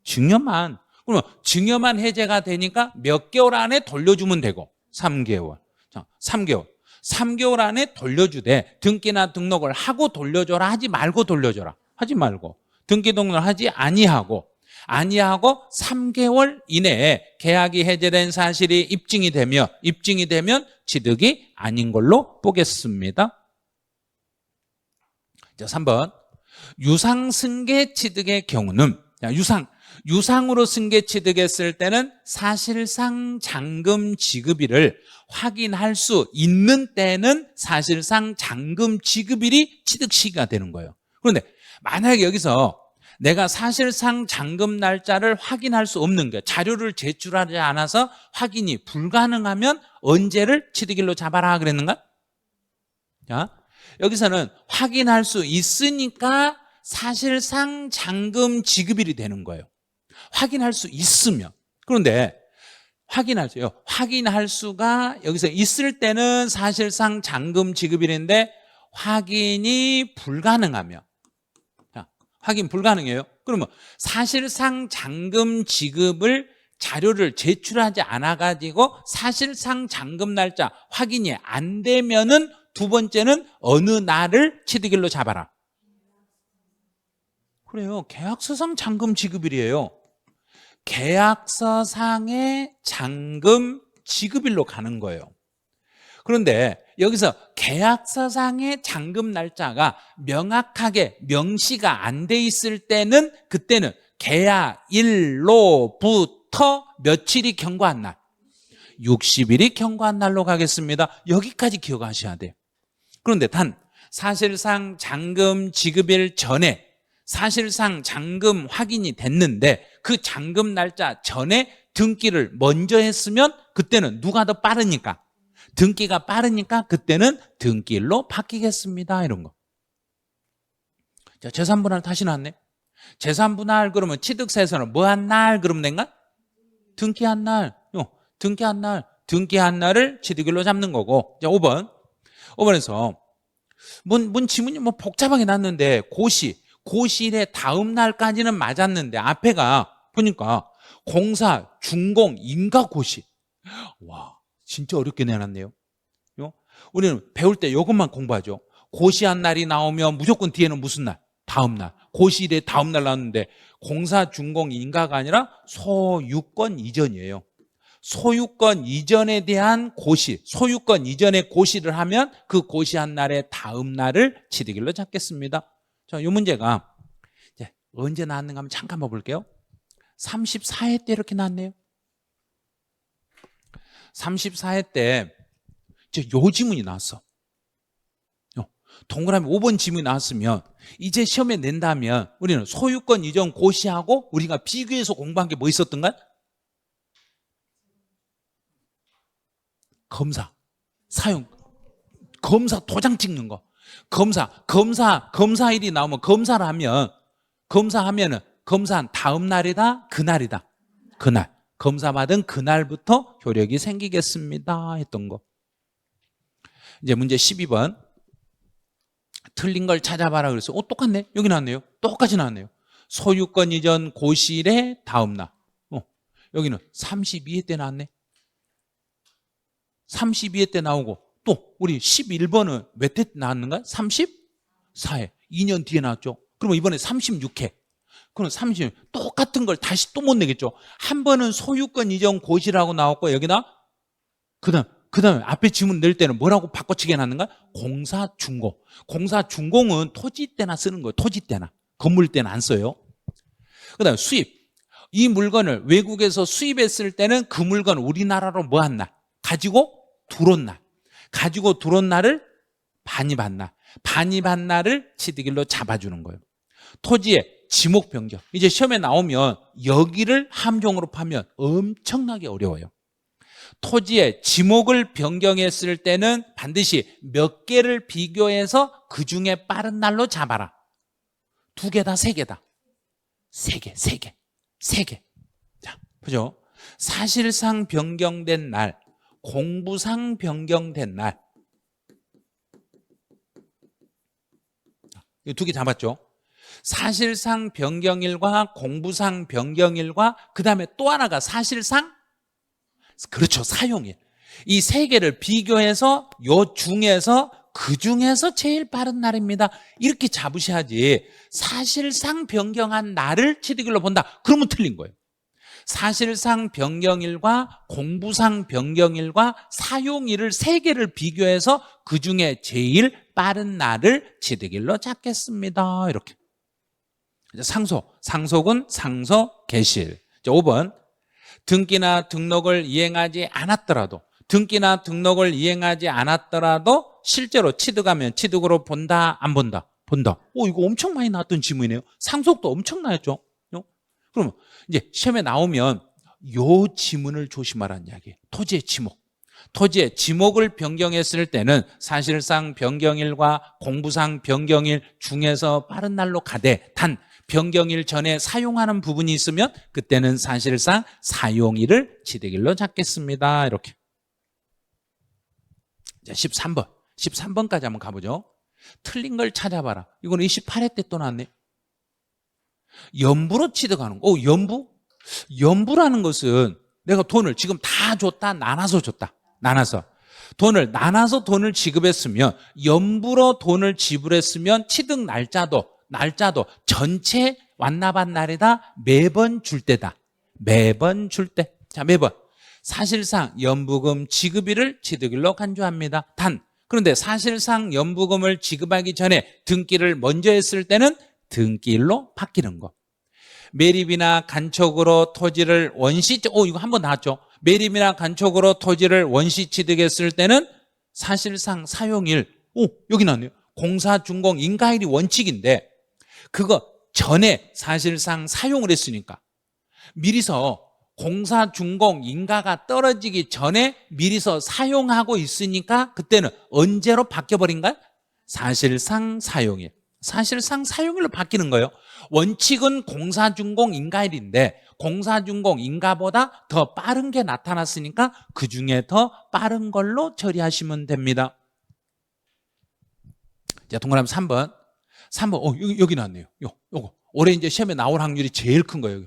증여만. 그러면 증여만 해제가 되니까 몇 개월 안에 돌려주면 되고 3개월. 자, 3개월 안에 돌려주되 등기나 등록을 하고 돌려줘라 하지 말고 돌려줘라. 하지 말고. 등기 등록을 하지 아니하고 3개월 이내에 계약이 해제된 사실이 입증이 되면 취득이 아닌 걸로 보겠습니다. 자, 3번. 유상승계 취득의 경우는 유상으로 승계 취득했을 때는 사실상 잔금 지급일을 확인할 수 있는 때는 사실상 잔금 지급일이 취득 시기가 되는 거예요. 그런데 만약에 여기서 내가 사실상 잔금 날짜를 확인할 수 없는 게 자료를 제출하지 않아서 확인이 불가능하면 언제를 취득일로 잡아라 그랬는가? 자, 여기서는 확인할 수 있으니까 사실상 잔금 지급일이 되는 거예요. 확인할 수 있으면. 그런데 확인할 수가 여기서 있을 때는 사실상 잔금 지급일인데 확인이 불가능하며, 확인 불가능해요. 그러면 사실상 잔금 지급을 자료를 제출하지 않아가지고 사실상 잔금 날짜 확인이 안 되면은 두 번째는 어느 날을 취득일로 잡아라. 그래요. 계약서상 잔금 지급일이에요. 계약서상의 잔금 지급일로 가는 거예요. 그런데 여기서 계약서상의 잔금 날짜가 명확하게 명시가 안 돼 있을 때는 그때는 계약일로부터 며칠이 경과한 날, 60일이 경과한 날로 가겠습니다. 여기까지 기억하셔야 돼요. 그런데 단 사실상 잔금 지급일 전에 사실상 잔금 확인이 됐는데 그 잔금 날짜 전에 등기를 먼저 했으면 그때는 누가 더 빠르니까, 등기가 빠르니까 그때는 등기일로 바뀌겠습니다. 이런 거. 자, 재산분할 다시 나왔네. 재산분할 그러면 취득세에서는 뭐 한 날 그러면 된가? 등기한 날. 등기한 날을 취득일로 잡는 거고. 자, 5번에서 뭔 지문이 뭐 복잡하게 났는데 고시일의 다음 날까지는 맞았는데 앞에가 보니까 공사, 준공, 인가 고시. 와, 진짜 어렵게 내놨네요. 우리는 배울 때 이것만 공부하죠. 고시한 날이 나오면 무조건 뒤에는 무슨 날? 다음 날. 고시일에 다음 날 나왔는데 공사 준공 인가가 아니라 소유권 이전이에요. 소유권 이전에 대한 고시, 소유권 이전에 고시를 하면 그 고시한 날의 다음 날을 치드길로 잡겠습니다. 자, 이 문제가 이제 언제 나왔는가 한번 잠깐 볼게요. 34회 때 이렇게 나왔네요. 34회 때 요 지문이 나왔어. 동그라미 5번 지문이 나왔으면 이제 시험에 낸다면 우리는 소유권 이전 고시하고 우리가 비교해서 공부한 게 뭐 있었던가? 검사, 사용, 검사 도장 찍는 거. 검사일이 나오면 검사하면은 검사한 다음 날이다, 그날이다. 그날. 검사 받은 그날부터 효력이 생기겠습니다. 했던 거. 이제 문제 12번. 틀린 걸 찾아봐라 그랬어요. 똑같네. 여기 나왔네요. 똑같이 나왔네요. 소유권 이전 고시일의 다음 날. 여기는 32회 때 나왔네. 32회 때 나오고 또 우리 11번은 몇 회 나왔는가? 34회. 2년 뒤에 나왔죠. 그러면 이번에 36회. 그럼 30, 똑같은 걸 다시 또 못 내겠죠. 한 번은 소유권 이전 고시라고 나왔고 여기다 그 다음에 앞에 지문 낼 때는 뭐라고 바꿔치기 해놨는가? 공사준공. 공사준공은 토지 때나 쓰는 거예요. 토지 때나. 건물 때는 안 써요. 그 다음에 수입. 이 물건을 외국에서 수입했을 때는 그 물건을 우리나라로 뭐 한 날? 가지고 들어온 날. 가지고 들어온 날을 반입한 날. 반입한 날을 치드길로 잡아주는 거예요. 토지의 지목 변경. 이제 시험에 나오면 여기를 함정으로 파면 엄청나게 어려워요. 토지의 지목을 변경했을 때는 반드시 몇 개를 비교해서 그 중에 빠른 날로 잡아라. 2개다, 3개다. 3개. 자, 보죠. 사실상 변경된 날, 공부상 변경된 날. 이 2개 잡았죠. 사실상 변경일과 공부상 변경일과 그 다음에 또 하나가 사실상 그렇죠. 사용일. 이 3개를 비교해서 요 중에서 그 중에서 제일 빠른 날입니다. 이렇게 잡으셔야지. 사실상 변경한 날을 치드길로 본다. 그러면 틀린 거예요. 사실상 변경일과 공부상 변경일과 사용일을 3개를 비교해서 그 중에 제일 빠른 날을 치드길로 잡겠습니다. 이렇게. 상속은 상속 개실. 5번. 등기나 등록을 이행하지 않았더라도 실제로 취득하면 취득으로 본다, 안 본다? 본다. 이거 엄청 많이 나왔던 지문이네요. 상속도 엄청 나왔죠. 그러면 이제 시험에 나오면 요 지문을 조심하라는 이야기예요. 토지의 지목. 토지의 지목을 변경했을 때는 사실상 변경일과 공부상 변경일 중에서 빠른 날로 가되 단 변경일 전에 사용하는 부분이 있으면 그때는 사실상 사용일을 치드길로 잡겠습니다. 이렇게. 자, 13번까지 한번 가보죠. 틀린 걸 찾아봐라. 이거는 28회 때 또 나왔네. 연부로 취득하는 거. 연부라는 것은 내가 돈을 지금 다 줬다, 나눠서 줬다. 나눠서 돈을 지급했으면, 연부로 돈을 지불했으면 취득 날짜도 전체 완납한 날에다 매번 줄 때다. 매번 줄 때. 자, 매번. 사실상 연부금 지급일을 취득일로 간주합니다. 그런데 사실상 연부금을 지급하기 전에 등기를 먼저 했을 때는 등기일로 바뀌는 거. 매립이나 간척으로 토지를 이거 한번 나왔죠. 매립이나 간척으로 토지를 원시 취득했을 때는 사실상 사용일. 여기 나왔네요. 공사준공 인가일이 원칙인데 그거 전에 사실상 사용을 했으니까 미리서 공사준공 인가가 떨어지기 전에 미리서 사용하고 있으니까 그때는 언제로 바뀌어버린가요? 사실상 사용일. 사실상 사용일로 바뀌는 거예요. 원칙은 공사준공 인가일인데 공사준공 인가보다 더 빠른 게 나타났으니까 그 중에 더 빠른 걸로 처리하시면 됩니다. 자, 동그라미 3번. 여기 나왔네요. 요거. 올해 이제 시험에 나올 확률이 제일 큰 거예요.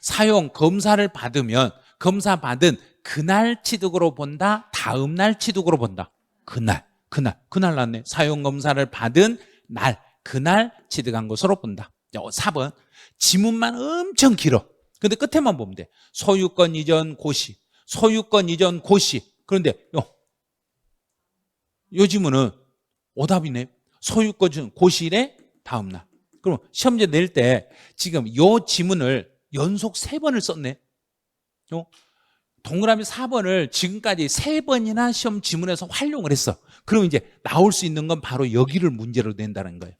사용 검사를 받으면 검사 받은 그날 취득으로 본다, 다음 날 취득으로 본다. 그날 나왔네. 사용 검사를 받은 날, 그날 취득한 것으로 본다. 4번. 지문만 엄청 길어. 근데 끝에만 보면 돼. 소유권 이전 고시, 소유권 이전 고시. 그런데 요 지문은 오답이네. 소유권 이전 고시일의 다음날. 그럼 시험지 낼 때 지금 요 지문을 연속 3번을 썼네. 동그라미 4번을 지금까지 3번이나 시험 지문에서 활용을 했어. 그럼 이제 나올 수 있는 건 바로 여기를 문제로 낸다는 거예요.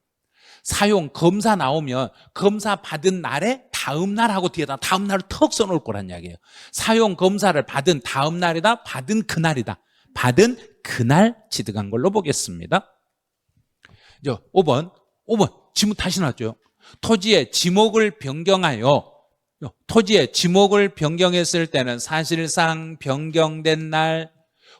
사용, 검사 나오면 검사 받은 날에 다음 날 하고 뒤에다 다음 날을 턱 써놓을 거란 이야기예요. 사용 검사를 받은 다음 날이다, 받은 그날이다. 받은 그날 취득한 걸로 보겠습니다. 5번 지문 다시 나왔죠. 토지의 지목을 변경하여, 토지의 지목을 변경했을 때는 사실상 변경된 날,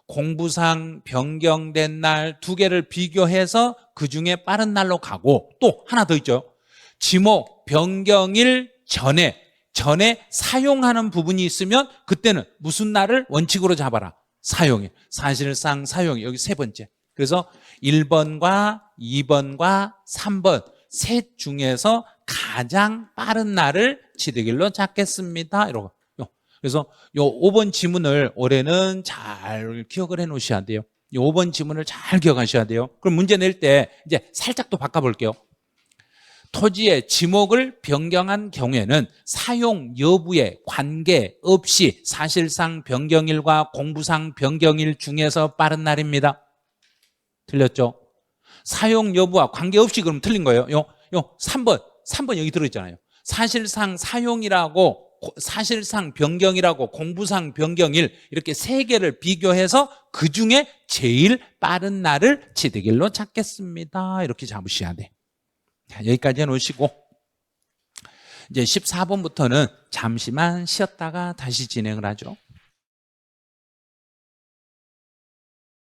공부상 변경된 날 두 개를 비교해서 그중에 빠른 날로 가고, 또 하나 더 있죠. 지목 변경일 전에 사용하는 부분이 있으면 그때는 무슨 날을 원칙으로 잡아라? 사용일. 사실상 사용일. 여기 3번째. 그래서 1번과 2번과 3번 셋 중에서 가장 빠른 날을 취득일로 잡겠습니다. 이러고. 그래서 요 5번 지문을 올해는 잘 기억을 해 놓으셔야 돼요. 요 5번 지문을 잘 기억하셔야 돼요. 그럼 문제 낼 때 이제 살짝 또 바꿔볼게요. 토지의 지목을 변경한 경우에는 사용 여부에 관계없이 사실상 변경일과 공부상 변경일 중에서 빠른 날입니다. 틀렸죠? 사용 여부와 관계없이 그럼 틀린 거예요. 요 3번 여기 들어있잖아요. 사실상 사용이라고, 사실상 변경이라고, 공부상 변경일, 이렇게 3개를 비교해서 그중에 제일 빠른 날을 취득일로 찾겠습니다. 이렇게 잡으셔야 돼. 여기까지 해놓으시고 이제 14번부터는 잠시만 쉬었다가 다시 진행을 하죠.